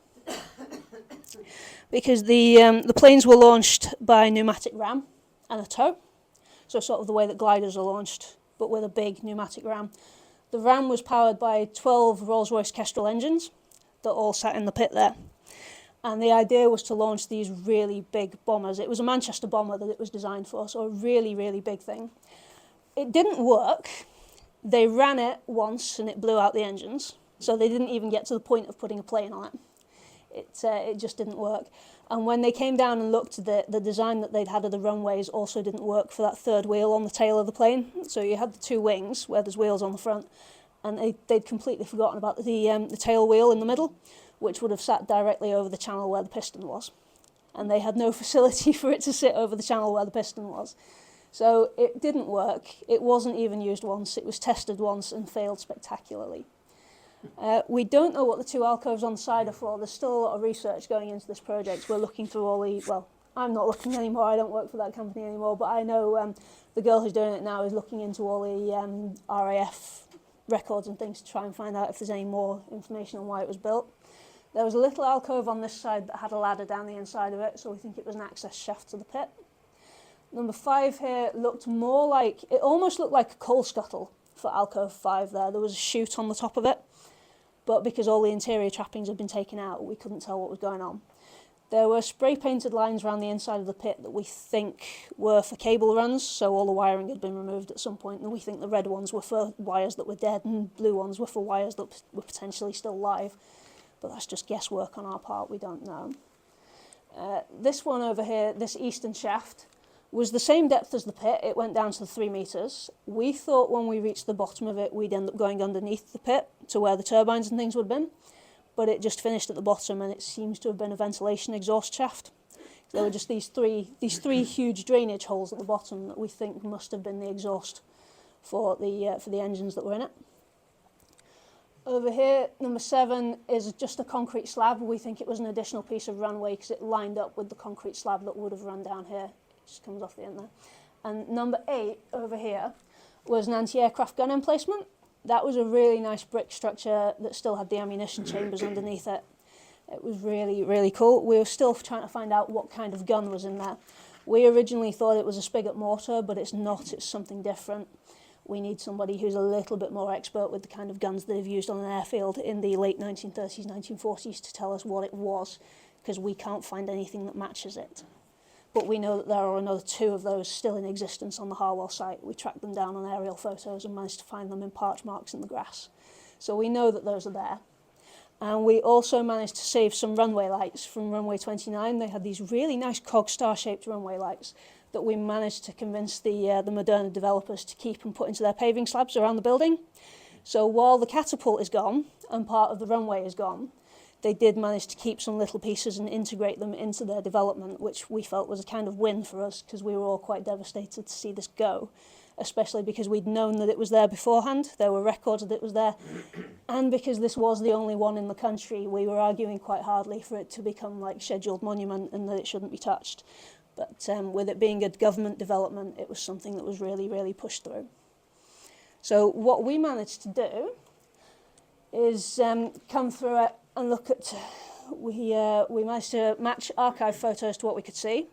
because the planes were launched by a pneumatic ram and a tow, so sort of the way that gliders are launched, but with a big pneumatic ram. The ram was powered by 12 Rolls-Royce Kestrel engines that all sat in the pit there, and the idea was to launch these really big bombers. It was a Manchester bomber that it was designed for, so a really, really big thing. It didn't work. They ran it once and it blew out the engines, so they didn't even get to the point of putting a plane on it. It just didn't work. And when they came down and looked at the design that they'd had of the runways also didn't work for that third wheel on the tail of the plane. So you had the 2 wings where there's wheels on the front, and they'd completely forgotten about the tail wheel in the middle, which would have sat directly over the channel where the piston was. And they had no facility for it to sit over the channel where the piston was. So it didn't work. It wasn't even used once. It was tested once and failed spectacularly. We don't know what the 2 alcoves on the side are for. There's still a lot of research going into this project. We're looking through all the, well, I'm not looking anymore, I don't work for that company anymore, but I know the girl who's doing it now is looking into all the RAF records and things to try and find out if there's any more information on why it was built. There was a little alcove on this side that had a ladder down the inside of it, so we think it was an access shaft to the pit. Number 5 here looked more like, it almost looked like a coal scuttle for alcove 5 there. There was a chute on the top of it, but because all the interior trappings had been taken out, we couldn't tell what was going on. There were spray painted lines around the inside of the pit that we think were for cable runs, so all the wiring had been removed at some point, and we think the red ones were for wires that were dead and blue ones were for wires that were potentially still live. But that's just guesswork on our part, we don't know. This one over here, this eastern shaft, was the same depth as the pit. It went down to 3 metres. We thought when we reached the bottom of it, we'd end up going underneath the pit to where the turbines and things would have been. But it just finished at the bottom, and it seems to have been a ventilation exhaust shaft. There were just these three huge drainage holes at the bottom that we think must have been the exhaust for the engines that were in it. Over here, number 7 is just a concrete slab. We think it was an additional piece of runway because it lined up with the concrete slab that would have run down here. It just comes off the end there. And number 8 over here was an anti-aircraft gun emplacement. That was a really nice brick structure that still had the ammunition chambers underneath it. It was really, really cool. We were still trying to find out what kind of gun was in there. We originally thought it was a spigot mortar, but it's not. It's something different. We need somebody who's a little bit more expert with the kind of guns they've used on an airfield in the late 1930s, 1940s to tell us what it was, because we can't find anything that matches it. But we know that there are another 2 of those still in existence on the Harwell site. We tracked them down on aerial photos and managed to find them in parch marks in the grass. So we know that those are there. And we also managed to save some runway lights from runway 29. They had these really nice cog star-shaped runway lights that we managed to convince the Moderna developers to keep and put into their paving slabs around the building. So while the catapult is gone and part of the runway is gone, they did manage to keep some little pieces and integrate them into their development, which we felt was a kind of win for us because we were all quite devastated to see this go, especially because we'd known that it was there beforehand. There were records that it was there. And because this was the only one in the country, we were arguing quite hardly for it to become like scheduled monument and that it shouldn't be touched. But with it being a government development, it was something that was really, really pushed through. So what we managed to do is come through it and look at, we managed to match archive photos to what we could see.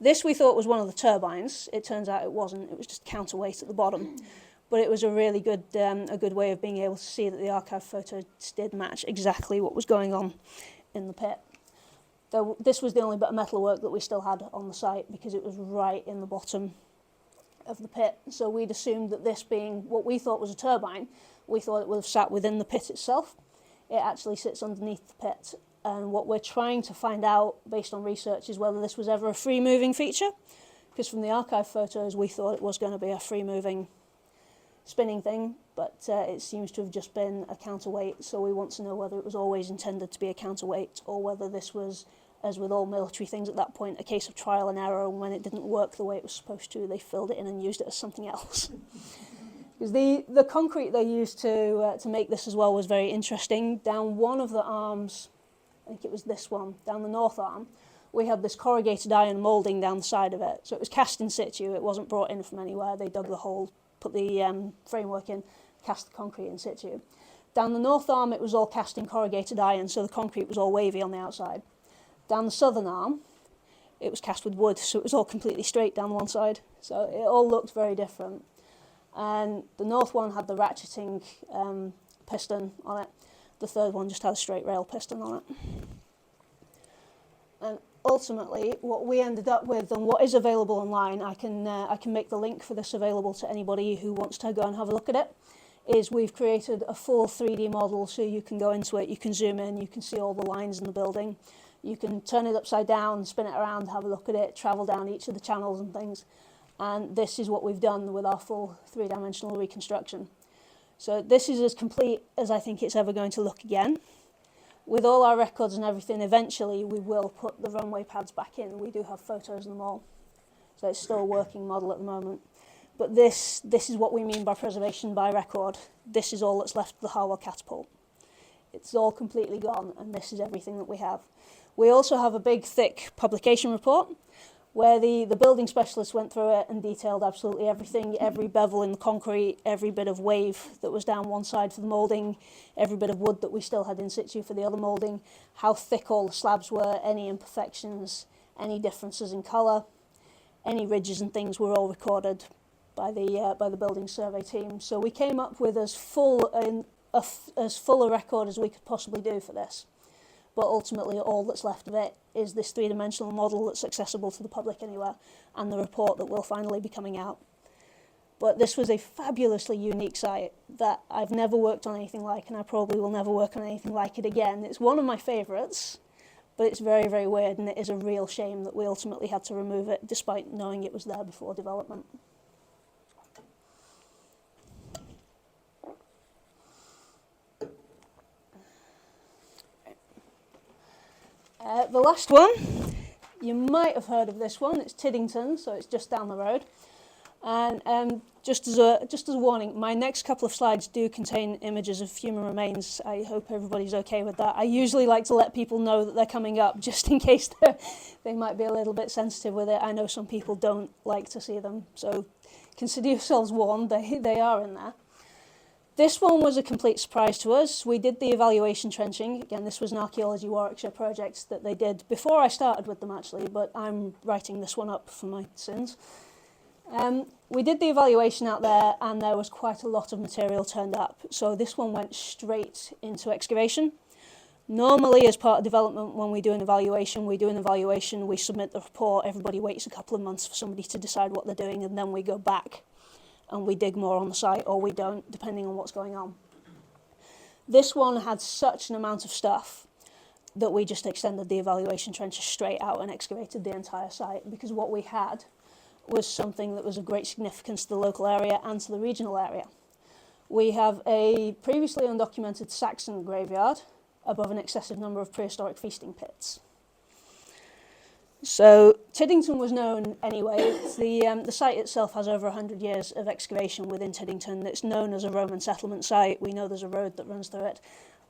This we thought was one of the turbines. It turns out it wasn't. It was just counterweight at the bottom. But it was a really good way of being able to see that the archive photos did match exactly what was going on in the pit. Though this was the only bit of metalwork that we still had on the site because it was right in the bottom of the pit. So we'd assumed that this being what we thought was a turbine, we thought it would have sat within the pit itself. It actually sits underneath the pit. And what we're trying to find out, based on research, is whether this was ever a free-moving feature. Because from the archive photos, we thought it was going to be a free-moving spinning thing, but it seems to have just been a counterweight. So we want to know whether it was always intended to be a counterweight, or whether this was, as with all military things at that point, a case of trial and error, and when it didn't work the way it was supposed to, they filled it in and used it as something else. Because the concrete they used to make this as well was very interesting. Down one of the arms, I think it was this one, down the north arm, we had this corrugated iron moulding down the side of it. So it was cast in situ, it wasn't brought in from anywhere. They dug the hole, put the framework in, cast the concrete in situ. Down the north arm, it was all cast in corrugated iron, so the concrete was all wavy on the outside. Down the southern arm, it was cast with wood, so it was all completely straight down one side. So it all looked very different. And the north one had the ratcheting piston on it. The third one just had a straight rail piston on it. And ultimately, what we ended up with, and what is available online, I can make the link for this available to anybody who wants to go and have a look at it, is we've created a full 3D model, so you can go into it, you can zoom in, you can see all the lines in the building, you can turn it upside down, spin it around, have a look at it, travel down each of the channels and things. And this is what we've done with our full 3-dimensional reconstruction. So this is as complete as I think it's ever going to look again. With all our records and everything, eventually we will put the runway pads back in. We do have photos of them all. So it's still a working model at the moment. But this is what we mean by preservation by record. This is all that's left of the Harwell catapult. It's all completely gone, and this is everything that we have. We also have a big, thick publication report where the building specialist went through it and detailed absolutely everything, every bevel in the concrete, every bit of wave that was down one side for the moulding, every bit of wood that we still had in situ for the other moulding, how thick all the slabs were, any imperfections, any differences in colour, any ridges and things were all recorded by the building survey team. So we came up with as full a record as we could possibly do for this. But ultimately, all that's left of it is this three-dimensional model that's accessible to the public anywhere, and the report that will finally be coming out. But this was a fabulously unique site that I've never worked on anything like, and I probably will never work on anything like it again. It's one of my favourites, but it's very, very weird, and it is a real shame that we ultimately had to remove it, despite knowing it was there before development. The last one, you might have heard of this one. It's Tiddington, so it's just down the road. And just as a warning, my next couple of slides do contain images of human remains. I hope everybody's okay with that. I usually like to let people know that they're coming up, just in case they might be a little bit sensitive with it. I know some people don't like to see them, so consider yourselves warned. They are in there. This one was a complete surprise to us. We did the evaluation trenching. Again, this was an Archaeology Warwickshire project that they did before I started with them, actually, but I'm writing this one up for my sins. We did the evaluation out there, and there was quite a lot of material turned up. So this one went straight into excavation. Normally, as part of development, when we do an evaluation, we submit the report, everybody waits a couple of months for somebody to decide what they're doing, and then we go back and we dig more on the site, or we don't, depending on what's going on. This one had such an amount of stuff that we just extended the evaluation trenches straight out and excavated the entire site, because what we had was something that was of great significance to the local area and to the regional area. We have a previously undocumented Saxon graveyard above an excessive number of prehistoric feasting pits. So Tiddington was known anyway. The site itself has over 100 years of excavation within Tiddington. It's known as a Roman settlement site. We know there's a road that runs through it.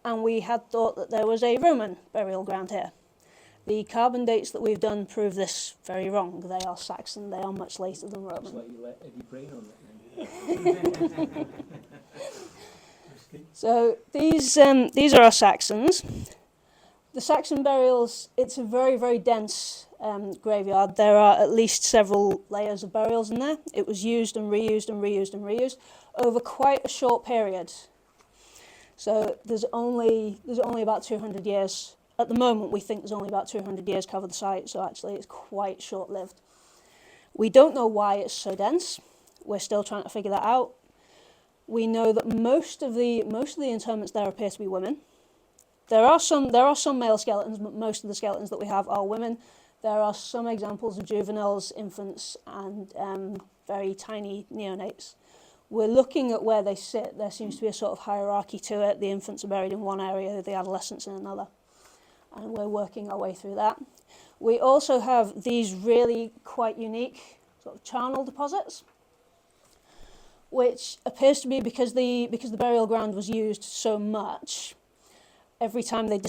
And we had thought that there was a Roman burial ground here. The carbon dates that we've done prove this very wrong. They are Saxon. They are much later than Roman. That's why you let Eddie Brain on it then. So these are our Saxons. The Saxon burials, it's a very, very dense graveyard. There are at least several layers of burials in there. It was used and reused and reused and reused over quite a short period. So there's only about 200 years. At the moment, we think there's only about 200 years cover the site, so actually it's quite short-lived. We don't know why it's so dense. We're still trying to figure that out. We know that most of the interments there appear to be women. There are some male skeletons, but most of the skeletons that we have are women. There are some examples of juveniles, infants, and very tiny neonates. We're looking at where they sit. There seems to be a sort of hierarchy to it. The infants are buried in one area, the adolescents in another. And we're working our way through that. We also have these really quite unique sort of charnel deposits, which appears to be because the burial ground was used so much. Every time they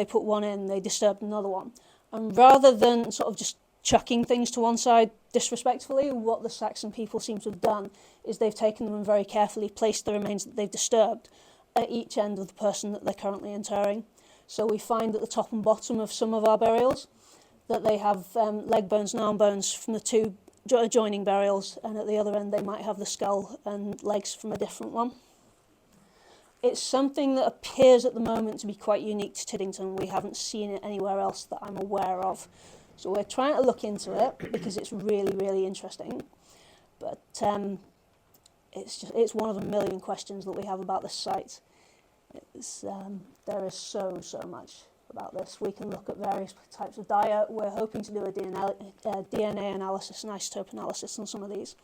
put one in, they disturbed another one. And rather than sort of just chucking things to one side disrespectfully, what the Saxon people seem to have done is they've taken them and very carefully placed the remains that they've disturbed at each end of the person that they're currently interring. So we find at the top and bottom of some of our burials that they have leg bones and arm bones from the two adjoining burials, and at the other end they might have the skull and legs from a different one. It's something that appears at the moment to be quite unique to Tiddington. We haven't seen it anywhere else that I'm aware of. So we're trying to look into it because it's really, really interesting. But it's one of a million questions that we have about this site. There is so much about this. We can look at various types of diet. We're hoping to do a DNA analysis and isotope analysis on some of these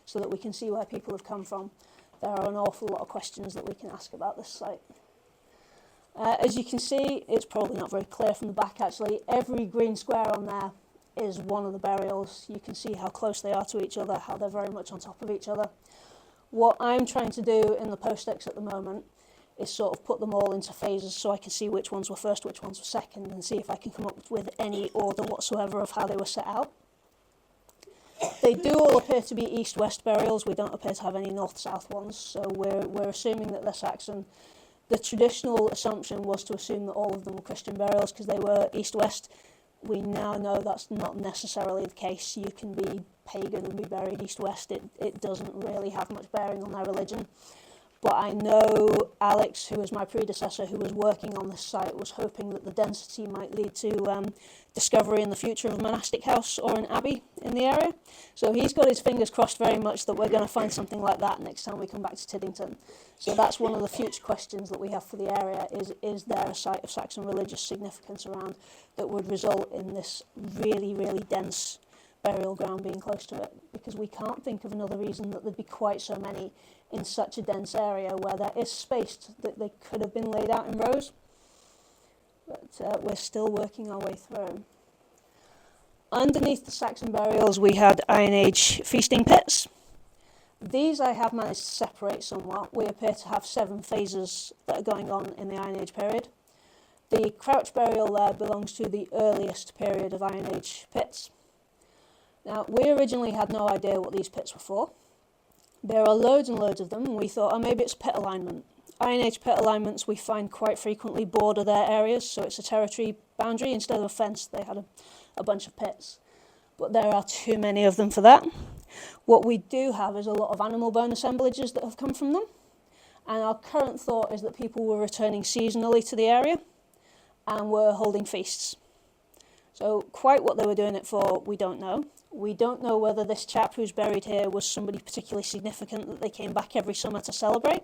so that we can see where people have come from. There are an awful lot of questions that we can ask about this site. As you can see, it's probably not very clear from the back actually. Every green square on there is one of the burials. You can see how close they are to each other, how they're very much on top of each other. What I'm trying to do in the post-ex at the moment is sort of put them all into phases so I can see which ones were first, which ones were second, and see if I can come up with any order whatsoever of how they were set out. They do all appear to be east-west burials. We don't appear to have any north-south ones, so we're assuming that they're Saxon. The traditional assumption was to assume that all of them were Christian burials because they were east-west. We now know that's not necessarily the case. You can be pagan and be buried east-west. It doesn't really have much bearing on their religion. But I know Alex, who was my predecessor, who was working on this site, was hoping that the density might lead to discovery in the future of a monastic house or an abbey in the area. So he's got his fingers crossed very much that we're going to find something like that next time we come back to Tiddington. So that's one of the future questions that we have for the area, is there a site of Saxon religious significance around that would result in this really, really dense burial ground being close to it? Because we can't think of another reason that there'd be quite so many in such a dense area where there is space that they could have been laid out in rows. But we're still working our way through. Underneath the Saxon burials we had Iron Age feasting pits. These I have managed to separate somewhat. We appear to have 7 phases that are going on in the Iron Age period. The crouch burial there belongs to the earliest period of Iron Age pits. Now, we originally had no idea what these pits were for. There are loads and loads of them, and we thought, oh, maybe it's pit alignment. Iron Age pit alignments we find quite frequently border their areas, so it's a territory boundary instead of a fence. They had a bunch of pits. But there are too many of them for that. What we do have is a lot of animal bone assemblages that have come from them, and our current thought is that people were returning seasonally to the area and were holding feasts. So quite what they were doing it for, we don't know. We don't know whether this chap who's buried here was somebody particularly significant that they came back every summer to celebrate.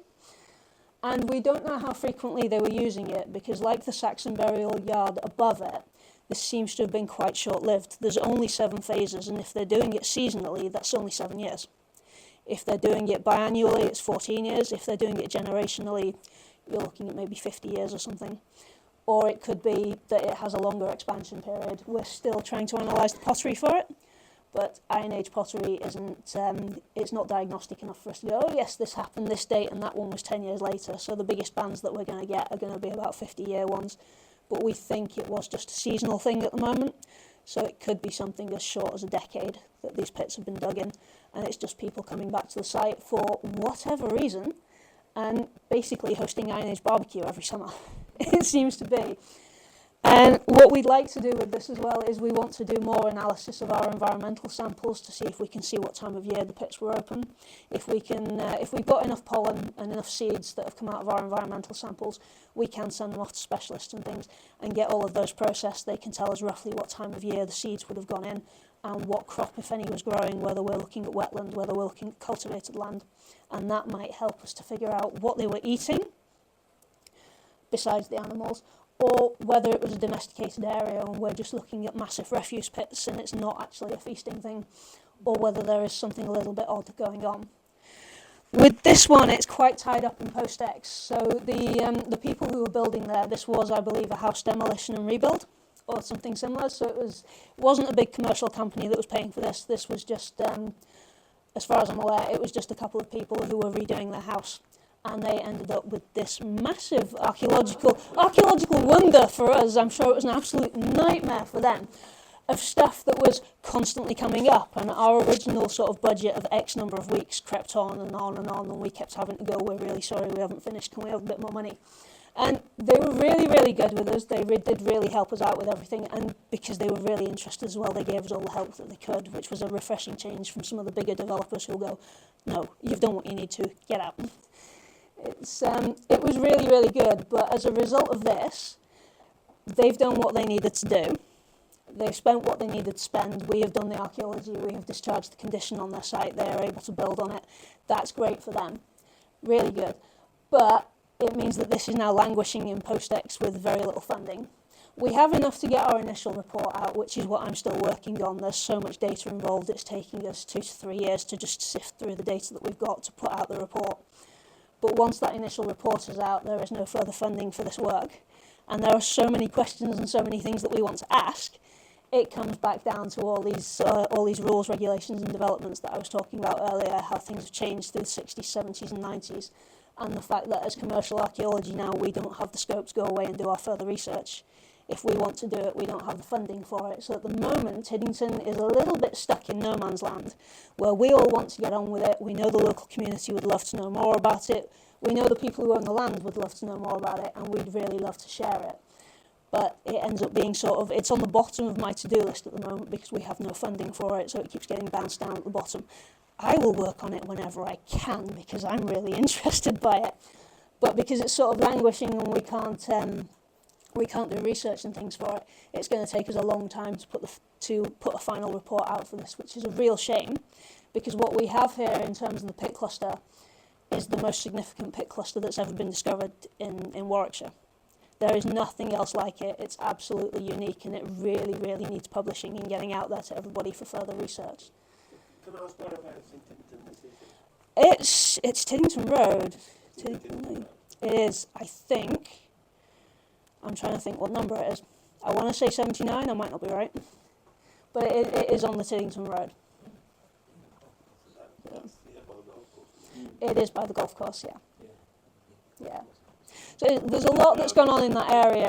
And we don't know how frequently they were using it, because like the Saxon burial yard above it, this seems to have been quite short-lived. There's only 7 phases, and if they're doing it seasonally, that's only 7 years. If they're doing it biannually, it's 14 years. If they're doing it generationally, you're looking at maybe 50 years or something. Or it could be that it has a longer expansion period. We're still trying to analyse the pottery for it, but Iron Age pottery isn't, it's not diagnostic enough for us to go, oh yes, this happened this date and that one was 10 years later. So the biggest bands that we're going to get are going to be about 50-year ones. But we think it was just a seasonal thing at the moment. So it could be something as short as a decade that these pits have been dug in. And it's just people coming back to the site for whatever reason and basically hosting Iron Age barbecue every summer. It seems to be. And what we'd like to do with this as well is we want to do more analysis of our environmental samples to see if we can see what time of year the pits were open. If we've got enough pollen and enough seeds that have come out of our environmental samples, we can send them off to specialists and things and get all of those processed. They can tell us roughly what time of year the seeds would have gone in and what crop, if any, was growing, whether we're looking at wetland, whether we're looking at cultivated land. And that might help us to figure out what they were eating besides the animals, or whether it was a domesticated area and we're just looking at massive refuse pits and it's not actually a feasting thing, or whether there is something a little bit odd going on. With this one, it's quite tied up in post-ex. So the people who were building there, this was, I believe, a house demolition and rebuild, or something similar. So it wasn't a big commercial company that was paying for this. This was just, as far as I'm aware, it was just a couple of people who were redoing their house. And they ended up with this massive archaeological wonder for us. I'm sure it was an absolute nightmare for them, of stuff that was constantly coming up. And our original sort of budget of X number of weeks crept on and on and on, and we kept having to go, we're really sorry, we haven't finished, can we have a bit more money? And they were really, really good with us. They did really help us out with everything, and because they were really interested as well, they gave us all the help that they could, which was a refreshing change from some of the bigger developers who'll go, no, you've done what you need to, get out. It was really, really good, but as a result of this, they've done what they needed to do. They've spent what they needed to spend. We have done the archaeology. We have discharged the condition on their site. They are able to build on it. That's great for them. Really good. But it means that this is now languishing in post-ex with very little funding. We have enough to get our initial report out, which is what I'm still working on. There's so much data involved. It's taking us 2 to 3 years to just sift through the data that we've got to put out the report. But once that initial report is out, there is no further funding for this work. And there are so many questions and so many things that we want to ask. It comes back down to all these rules, regulations and developments that I was talking about earlier, how things have changed through the 60s, 70s and 90s. And the fact that as commercial archaeology now, we don't have the scope to go away and do our further research. If we want to do it, we don't have the funding for it. So at the moment, Tiddington is a little bit stuck in no man's land, where we all want to get on with it. We know the local community would love to know more about it. We know the people who own the land would love to know more about it, and we'd really love to share it. but it ends up being sort of, it's on the bottom of my to-do list at the moment because we have no funding for it, so it keeps getting bounced down at the bottom. I will work on it whenever I can because I'm really interested by it, but because it's sort of languishing and we can't do research and things for it, it's going to take us a long time to put a final report out for this, which is a real shame, because what we have here in terms of the pit cluster is the most significant pit cluster that's ever been discovered in Warwickshire. There is nothing else like it. It's absolutely unique, and it really, really needs publishing and getting out there to everybody for further research. Can I ask whereabouts in Tiddington this is? It's Tiddington Road. Tiddington. It is, I think. I'm trying to think what number it is. I want to say 79. I might not be right, but it is on the Tiddington Road. That's by the golf course. It is by the golf course, yeah. So there's a lot that's gone on in that area.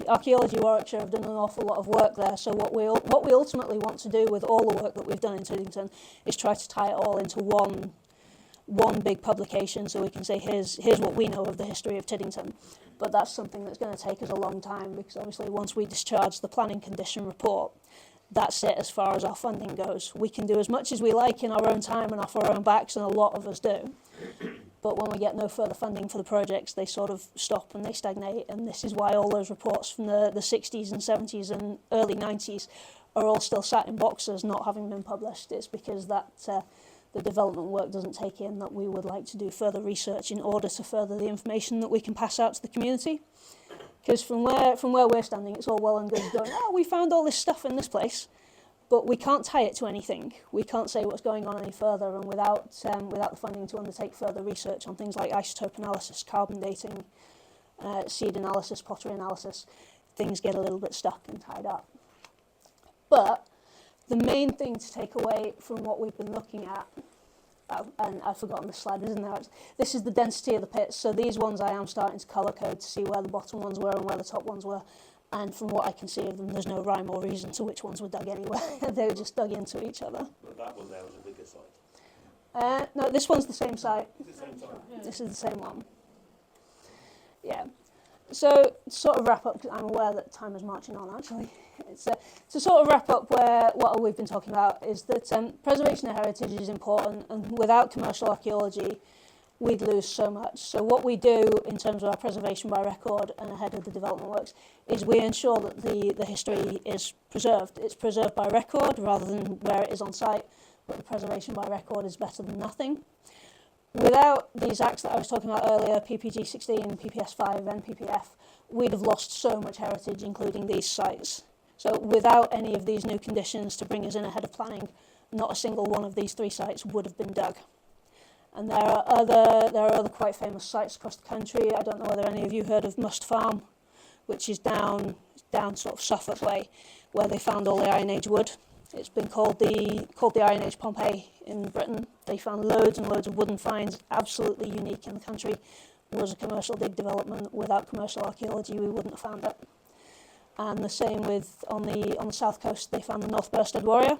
Archaeology Warwickshire have done an awful lot of work there. So what we ultimately want to do with all the work that we've done in Tiddington is try to tie it all into one big publication, so we can say here's what we know of the history of Tiddington. But that's something that's going to take us a long time, because obviously once we discharge the planning condition report, that's it as far as our funding goes. We can do as much as we like in our own time and off our own backs, and a lot of us do. But when we get no further funding for the projects, they sort of stop and they stagnate. And this is why all those reports from the 60s and 70s and early 90s are all still sat in boxes, not having been published. It's because that the development work doesn't take in that we would like to do further research in order to further the information that we can pass out to the community. Because from where we're standing, it's all well and good going, oh, we found all this stuff in this place, but we can't tie it to anything. We can't say what's going on any further, and without the funding to undertake further research on things like isotope analysis, carbon dating, seed analysis, pottery analysis, things get a little bit stuck and tied up. But the main thing to take away from what we've been looking at, and I've forgotten the slide, isn't there? This is the density of the pits. So these ones I am starting to colour code to see where the bottom ones were and where the top ones were. And from what I can see of them, there's no rhyme or reason to which ones were dug anywhere. They were just dug into each other. But that one there was a bigger site. No, this one's the same site. It's the same site. This is the same one. Yeah. So to sort of wrap up, because I'm aware that time is marching on actually. It's, to sort of wrap up what we've been talking about is that preservation of heritage is important, and without commercial archaeology, we'd lose so much. So what we do in terms of our preservation by record and ahead of the development works is we ensure that the history is preserved. It's preserved by record rather than where it is on site, but the preservation by record is better than nothing. Without these acts that I was talking about earlier, PPG 16, PPS 5 and PPF, we'd have lost so much heritage, including these sites. So without any of these new conditions to bring us in ahead of planning, not a single one of these 3 sites would have been dug. And there are other quite famous sites across the country. I don't know whether any of you heard of Must Farm, which is down sort of Suffolk way, where they found all the Iron Age wood. It's been called the Iron Age Pompeii in Britain. They found loads and loads of wooden finds, absolutely unique in the country. It was a commercial dig development. Without commercial archaeology, we wouldn't have found it. And the same with on the south coast, they found the North Bursted Warrior,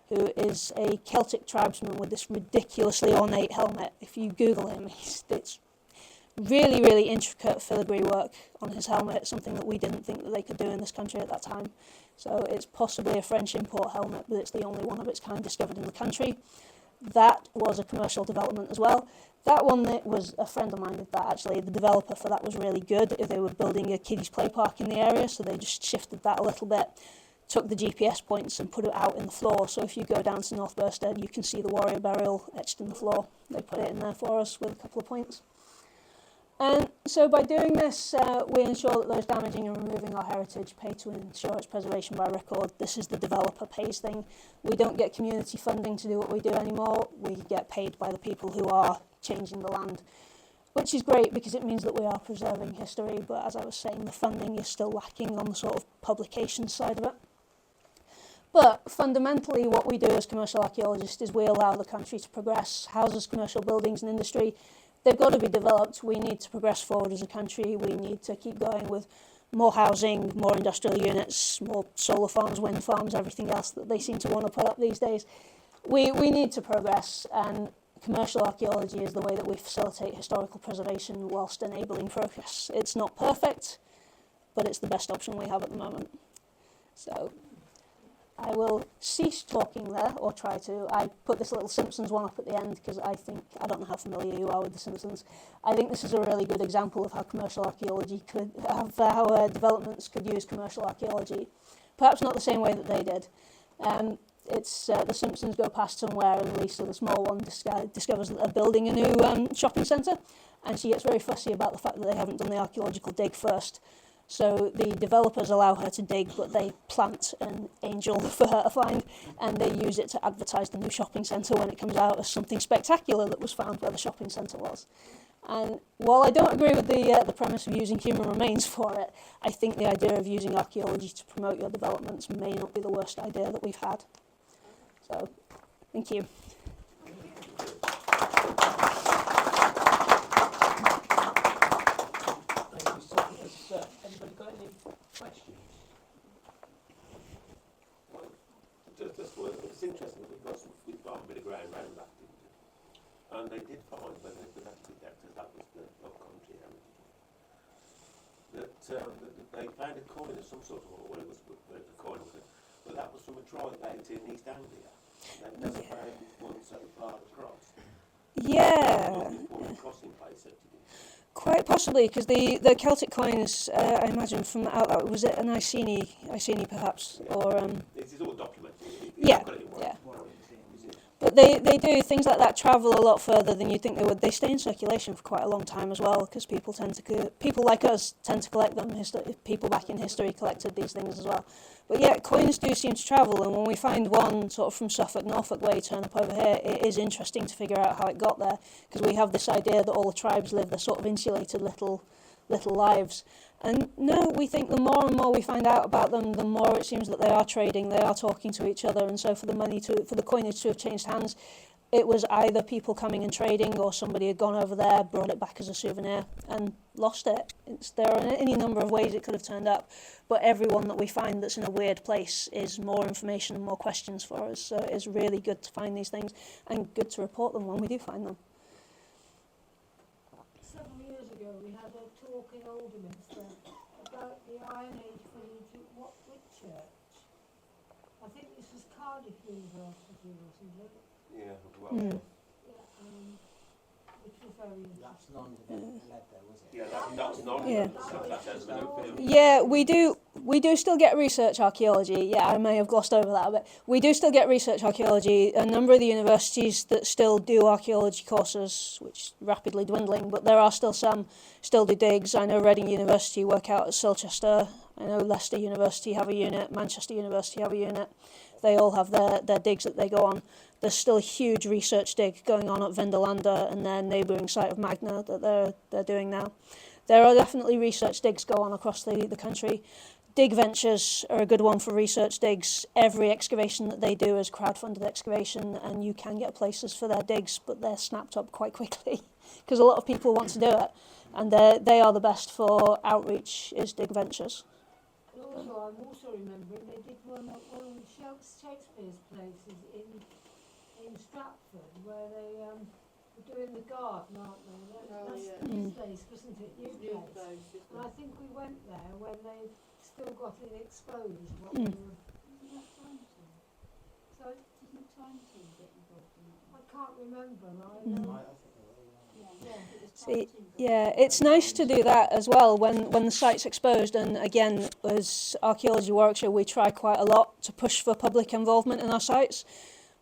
who is a Celtic tribesman with this ridiculously ornate helmet. If you Google him, it's really, really intricate filigree work on his helmet, something that we didn't think that they could do in this country at that time. So it's possibly a French import helmet, but it's the only one of its kind discovered in the country. That was a commercial development as well. That one, that was a friend of mine did that actually. The developer for that was really good. They were building a kiddies play park in the area, so they just shifted that a little bit, took the GPS points and put it out in the floor. So if you go down to North Bursted, you can see the warrior burial etched in the floor. They put it in there for us with a couple of points. And so by doing this, we ensure that those damaging and removing our heritage pay to ensure its preservation by record. This is the developer pays thing. We don't get community funding to do what we do anymore. We get paid by the people who are changing the land, which is great because it means that we are preserving history. But as I was saying, the funding is still lacking on the sort of publication side of it. But fundamentally, what we do as commercial archaeologists is we allow the country to progress. Houses, commercial buildings and industry, they've got to be developed. We need to progress forward as a country. We need to keep going with more housing, more industrial units, more solar farms, wind farms, everything else that they seem to want to put up these days. We need to progress, and commercial archaeology is the way that we facilitate historical preservation whilst enabling progress. It's not perfect, but it's the best option we have at the moment. So I will cease talking there, or try to. I put this little Simpsons one up at the end because I don't know how familiar you are with the Simpsons. I think this is a really good example of how commercial archaeology could have, how developments could use commercial archaeology. Perhaps not the same way that they did. It's the Simpsons go past somewhere and Lisa, the small one, discovers that they're building a new shopping centre, and she gets very fussy about the fact that they haven't done the archaeological dig first. So the developers allow her to dig, but they plant an angel for her to find, and they use it to advertise the new shopping centre when it comes out as something spectacular that was found where the shopping centre was. And while I don't agree with the premise of using human remains for it, I think the idea of using archaeology to promote your developments may not be the worst idea that we've had. So, thank you. Anybody got any questions? It's interesting because we've got a bit of ground round that, didn't we? And they did find when they could actually get to that was the country heritage, that they found a coin of some sort, or it was a coin, but that was from a tribe out in East Anglia. They've never found one so far across. Yeah. Crossing place, Quite possibly, because the Celtic coins, I imagine from out, was it an Iceni perhaps, or this is all documented. yeah. But they do things like that travel a lot further than you'd think they would. They stay in circulation for quite a long time as well, because people like us tend to collect them. People back in history collected these things as well. But yeah, coins do seem to travel, and when we find one sort of from Suffolk, Norfolk way turn up over here, it is interesting to figure out how it got there, because we have this idea that all the tribes live their sort of insulated little lives. And no, we think the more and more we find out about them, the more it seems that they are trading, they are talking to each other, and so for the coinage to have changed hands, it was either people coming and trading, or somebody had gone over there, brought it back as a souvenir, and lost it. There are any number of ways it could have turned up, but every one that we find that's in a weird place is more information and more questions for us, so it is really good to find these things, and good to report them when we do find them. Several years ago we had a talk in Alderminster about the Iron Age village at Whitchurch. I think this was Cardiff University, wasn't it? Yeah, well, Which was very interesting. That's non-development led though, was it? yeah, that's not. Yeah. That says no. Yeah, we do still get research archaeology. Yeah, I may have glossed over that a bit. We do still get research archaeology. A number of the universities that still do archaeology courses, which rapidly dwindling, but there are still some, still do digs. I know Reading University work out at Silchester. I know Leicester University have a unit, Manchester University have a unit. They all have their digs that they go on. There's still a huge research dig going on at Vendelanda and their neighbouring site of Magna that they're doing now. There are definitely research digs go on across the country. Dig ventures are a good one for research digs. Every excavation that they do is crowdfunded excavation, and you can get places for their digs, but they're snapped up quite quickly because a lot of people want to do it, and they are the best for outreach is dig ventures. And also, I'm also remembering they did one at one of Shakespeare's places in Stratford, where they were doing the garden, aren't they? That's his place, wasn't it? New place. And I think we went there when they still got it exposed. What they were. So didn't Time Team get involved in that? I can't remember. I know. See, yeah, it's nice to do that as well when the site's exposed, and again, as Archaeology Warwickshire, we try quite a lot to push for public involvement in our sites.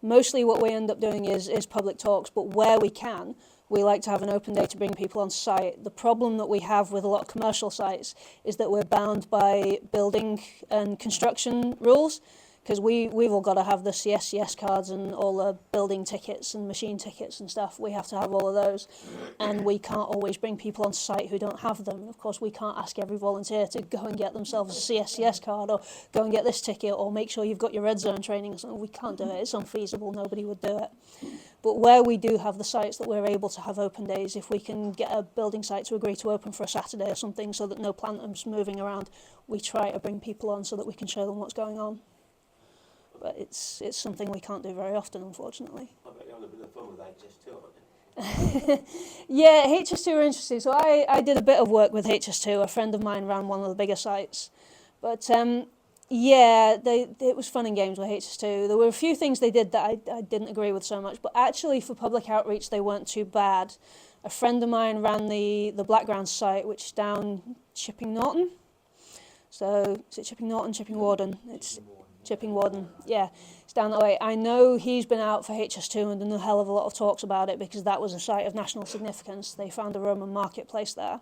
Mostly what we end up doing is public talks, but where we can, we like to have an open day to bring people on site. The problem that we have with a lot of commercial sites is that we're bound by building and construction rules, because we've all got to have the CSCS cards and all the building tickets and machine tickets and stuff. We have to have all of those, and we can't always bring people on site who don't have them. Of course, we can't ask every volunteer to go and get themselves a CSCS card or go and get this ticket or make sure you've got your red zone training or something. We can't do it. It's unfeasible. Nobody would do it. But where we do have the sites that we're able to have open days, if we can get a building site to agree to open for a Saturday or something so that no plantum's moving around, we try to bring people on so that we can show them what's going on. But it's something we can't do very often, unfortunately. I bet you're having a bit of fun with HS2, aren't Yeah, HS2 are interesting. So I did a bit of work with HS2. A friend of mine ran one of the bigger sites. But yeah, it was fun and games with HS2. There were a few things they did that I didn't agree with so much. But actually, for public outreach, they weren't too bad. A friend of mine ran the Blackground site, which is down Chipping Norton. So is it Chipping Norton, Chipping Warden? It's Chipping Warden, yeah. It's down that way. I know he's been out for HS2 and done a hell of a lot of talks about it because that was a site of national significance. They found a Roman marketplace there.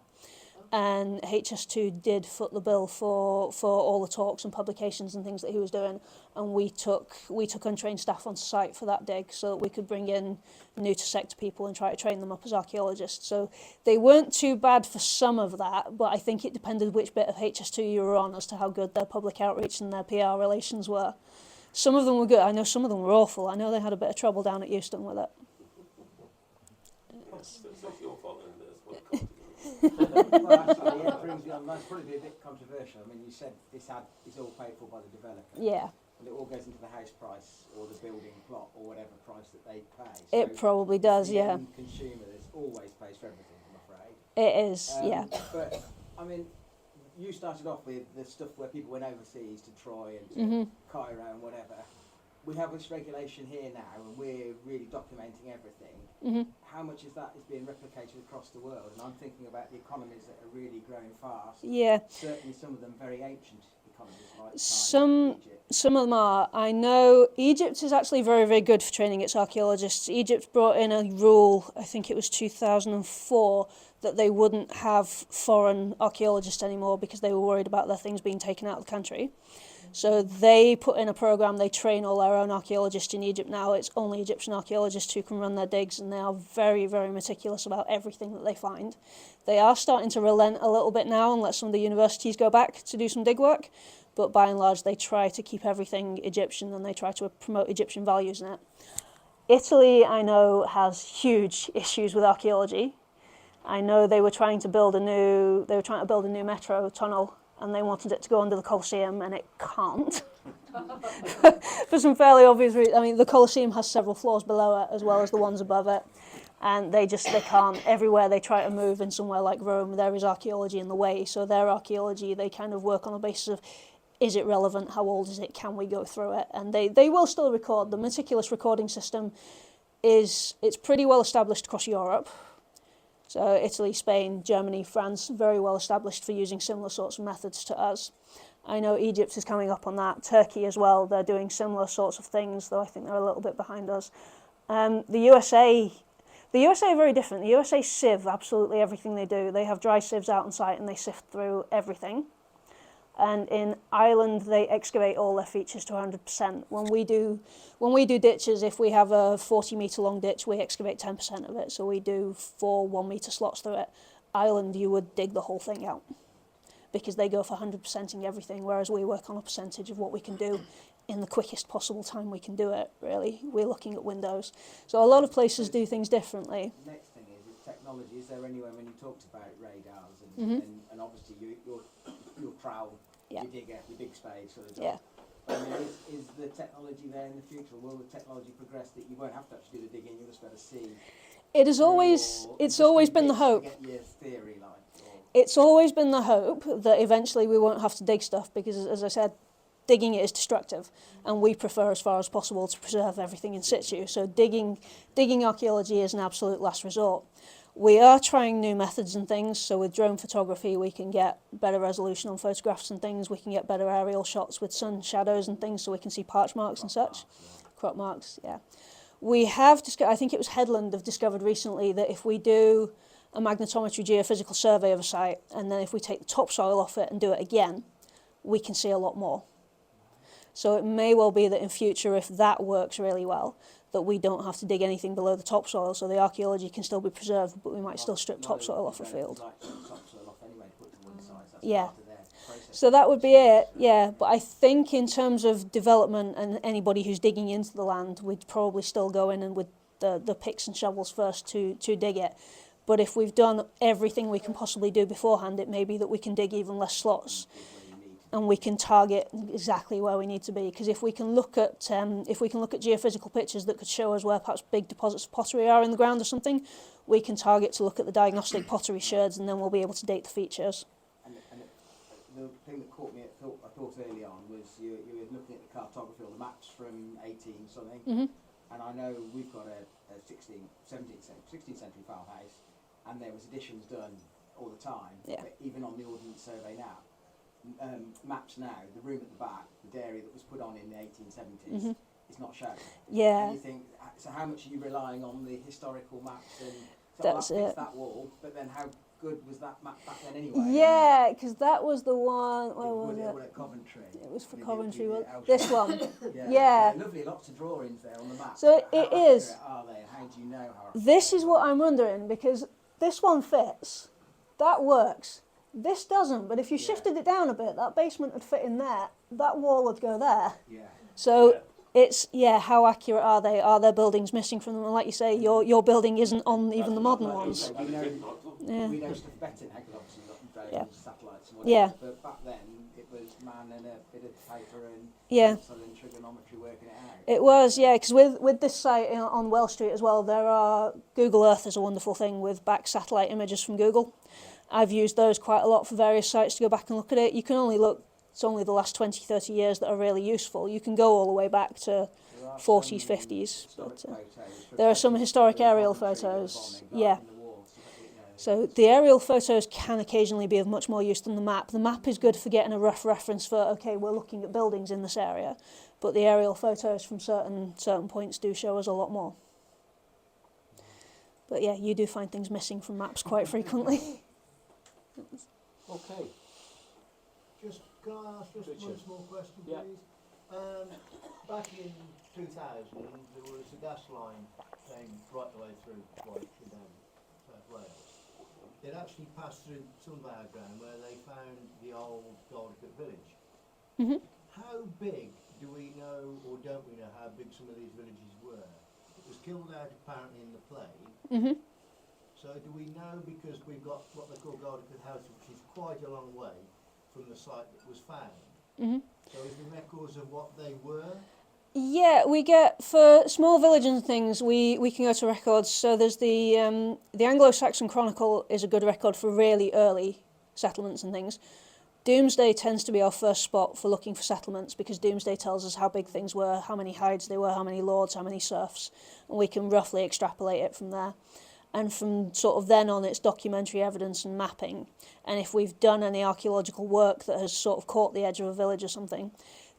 And HS2 did foot the bill for all the talks and publications and things that he was doing. And we took untrained staff on site for that dig so that we could bring in new to sector people and try to train them up as archaeologists. So they weren't too bad for some of that, but I think it depended which bit of HS2 you were on as to how good their public outreach and their PR relations were. Some of them were good. I know some of them were awful. I know they had a bit of trouble down at Euston with it. It's not your fault, and that's what it comes Well, actually, yeah, it brings me on. That's probably a bit controversial. I mean, you said it's all paid for by the developer. Yeah. And it all goes into the house price or the building plot or whatever price that they pay. So It probably does, the yeah. end consumer that always pays for everything, I'm afraid. It is, yeah. But, I mean, you started off with the stuff where people went overseas to Troy and to Mhm. Cairo and whatever. We have this regulation here now and we're really documenting everything. Mhm. How much of that is being replicated across the world? And I'm thinking about the economies that are really growing fast. Yeah. Certainly some of them very ancient economies like China, Some Egypt. Some of them are. I know Egypt is actually very, very good for training its archaeologists. Egypt brought in a rule, I think it was 2004, that they wouldn't have foreign archaeologists anymore because they were worried about their things being taken out of the country. So they put in a program, they train all their own archaeologists in Egypt now. It's only Egyptian archaeologists who can run their digs, and they are very, very meticulous about everything that they find. They are starting to relent a little bit now and let some of the universities go back to do some dig work, but by and large they try to keep everything Egyptian and they try to promote Egyptian values in it. Italy, I know, has huge issues with archaeology. I know they were trying to build a new metro tunnel, and they wanted it to go under the Colosseum, and it can't. For some fairly obvious reasons. I mean, the Colosseum has several floors below it as well as the ones above it, and they can't. Everywhere they try to move in somewhere like Rome, there is archaeology in the way. So their archaeology, they kind of work on the basis of, is it relevant? How old is it? Can we go through it? And they will still record. The meticulous recording system it's pretty well established across Europe. So Italy, Spain, Germany, France, very well established for using similar sorts of methods to us. I know Egypt is coming up on that. Turkey as well, they're doing similar sorts of things, though I think they're a little bit behind us. The USA are very different. The USA sieve absolutely everything they do. They have dry sieves out on site and they sift through everything. And in Ireland, they excavate all their features to 100%. When we do ditches, if we have a 40-metre long ditch, we excavate 10% of it. So we do 4 1-metre slots through it. Ireland, you would dig the whole thing out because they go for 100%ing everything, whereas we work on a percentage of what we can do in the quickest possible time we can do it, really. We're looking at windows. So a lot of places do things differently. Next thing is technology. Is there anywhere when you talked about radars Mhm. and obviously your trowel, Yeah. your digger, your big spade sort of job. Yeah. I mean, is the technology there in the future? Will the technology progress that you won't have to actually do the digging, you'll just be able to see? It's always been the hope. Get your theory, like, or It's always been the hope that eventually we won't have to dig stuff because, as I said, digging it is destructive, and we prefer as far as possible to preserve everything in situ. So digging archaeology is an absolute last resort. We are trying new methods and things. So with drone photography, we can get better resolution on photographs and things. We can get better aerial shots with sun shadows and things, so we can see parch marks and such. Crop marks, yeah. We have, I think it was Headland, have discovered recently that if we do a magnetometry geophysical survey of a site, and then if we take the topsoil off it and do it again, we can see a lot more. So it may well be that in future, if that works really well, that we don't have to dig anything below the topsoil, so the archaeology can still be preserved, but we might still strip topsoil off a field. like topsoil off anyway to put to one side. That's Yeah. part of their process. So that would be it, yeah. But I think in terms of development and anybody who's digging into the land, we'd probably still go in and with the picks and shovels first to dig it. But if we've done everything we can possibly do beforehand, it may be that we can dig even less slots. and we can target exactly where we need to be. Because if we can look at geophysical pictures that could show us where perhaps big deposits of pottery are in the ground or something, we can target to look at the diagnostic pottery sherds, and then we'll be able to date the features. The thing that caught me, I thought early on, was you were looking at the cartography or the maps from 18 something, and I know we've got a 16th century farmhouse, and there was additions done all the time, but even on the Ordnance Survey now. Maps now, the room at the back, the dairy that was put on in the 1870s, is not shown. Yeah. And you think, so how much are you relying on the historical maps? And so That's that fits it. that wall, but then how good was that map back then anyway? Yeah, because that was the one. Where was it? At Coventry. It was for With Coventry. the This one. Yeah. Yeah. Lovely, lots of drawings there on the map. So How it is. accurate are they? How do you know how? This is what I'm wondering, because this one fits, that works. This doesn't, but if you shifted it down a bit, that basement would fit in there, that wall would go there. Yeah. So it's, how accurate are they? Are there buildings missing from them? And like you say, your building isn't on even the modern ones. We know, Yeah. we know stuff better now, because obviously we've got drones, satellites and whatever. Yeah. But back then, it was man and a bit of paper and pencil and trigonometry working it out. It was, because with this site on Wells Street as well, Google Earth is a wonderful thing with back satellite images from Google. I've used those quite a lot for various sites to go back and look at it. You can only look, it's only the last 20, 30 years that are really useful. You can go all the way back to 40s, 50s. But, there are some historic aerial photos. Yeah. So the aerial photos can occasionally be of much more use than the map. The map is good for getting a rough reference for, okay, we're looking at buildings in this area. But the aerial photos from certain points do show us a lot more. But yeah, you do find things missing from maps quite frequently. Okay. Can I ask just one small question, Yeah. please? Back in 2000, there was a gas line going right the way through Warwickshire down South Wales. It actually passed through some of our ground where they found the old Garlicut village. How big do we know, or don't we know, how big some of these villages were? It was killed out apparently in the plague. So do we know, because we've got what they call Garlicut House, which is quite a long way from the site that was found. So is there records of what they were? Yeah, we get, for small villages and things, we can go to records. So there's the Anglo-Saxon Chronicle is a good record for really early settlements and things. Doomsday tends to be our first spot for looking for settlements, because Doomsday tells us how big things were, how many hides they were, how many lords, how many serfs, and we can roughly extrapolate it from there. And from sort of then on, it's documentary evidence and mapping. And if we've done any archaeological work that has sort of caught the edge of a village or something,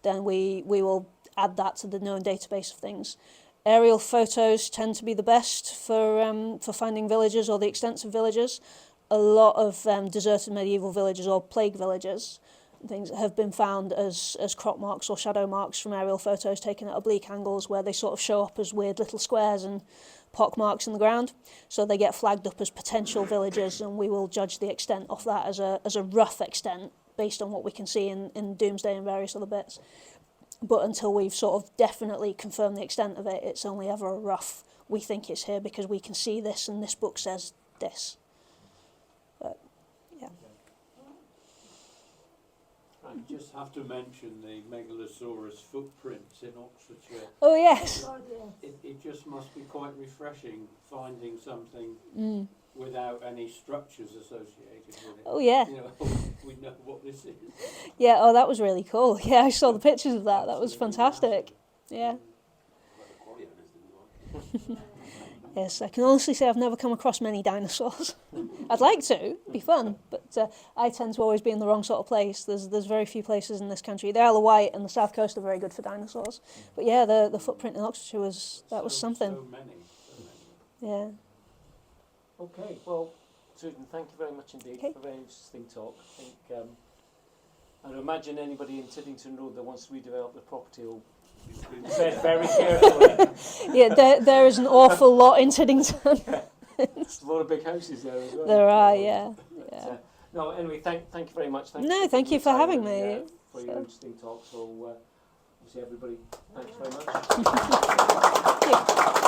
then we will add that to the known database of things. Aerial photos tend to be the best for finding villages or the extents of villages. A lot of deserted medieval villages or plague villages, things have been found as crop marks or shadow marks from aerial photos taken at oblique angles, where they sort of show up as weird little squares and pock marks in the ground. So they get flagged up as potential villages, and we will judge the extent of that as a rough extent based on what we can see in Doomsday and various other bits. But until we've sort of definitely confirmed the extent of it, it's only ever a rough, we think it's here because we can see this and this book says this. But, yeah. I just have to mention the Megalosaurus footprints in Oxfordshire. Oh, yes. It just must be quite refreshing finding something without any structures associated with it. Oh, yeah. You know, we know what this is. Yeah, oh, that was really cool. Yeah, I saw the pictures of that. That was fantastic. Yeah. Yes, I can honestly say I've never come across many dinosaurs. I'd like to, it'd be fun, but I tend to always be in the wrong sort of place. There's very few places in this country. The Isle of Wight and the South Coast are very good for dinosaurs. But yeah, the footprint in Oxfordshire was something. So many. Yeah. Okay, well, Susan, thank you very much indeed Okay. for a very interesting talk. I think, I'd imagine anybody in Tiddington Road that wants to redevelop the property will tread very carefully. Yeah, there is an awful lot in Tiddington. There's a lot of big houses there as well. There are, yeah. But, no, anyway, thank you very much. No, for thank taking you the for time having and, me. for your So- interesting talk. So, obviously, everybody, thanks very much. Thank you.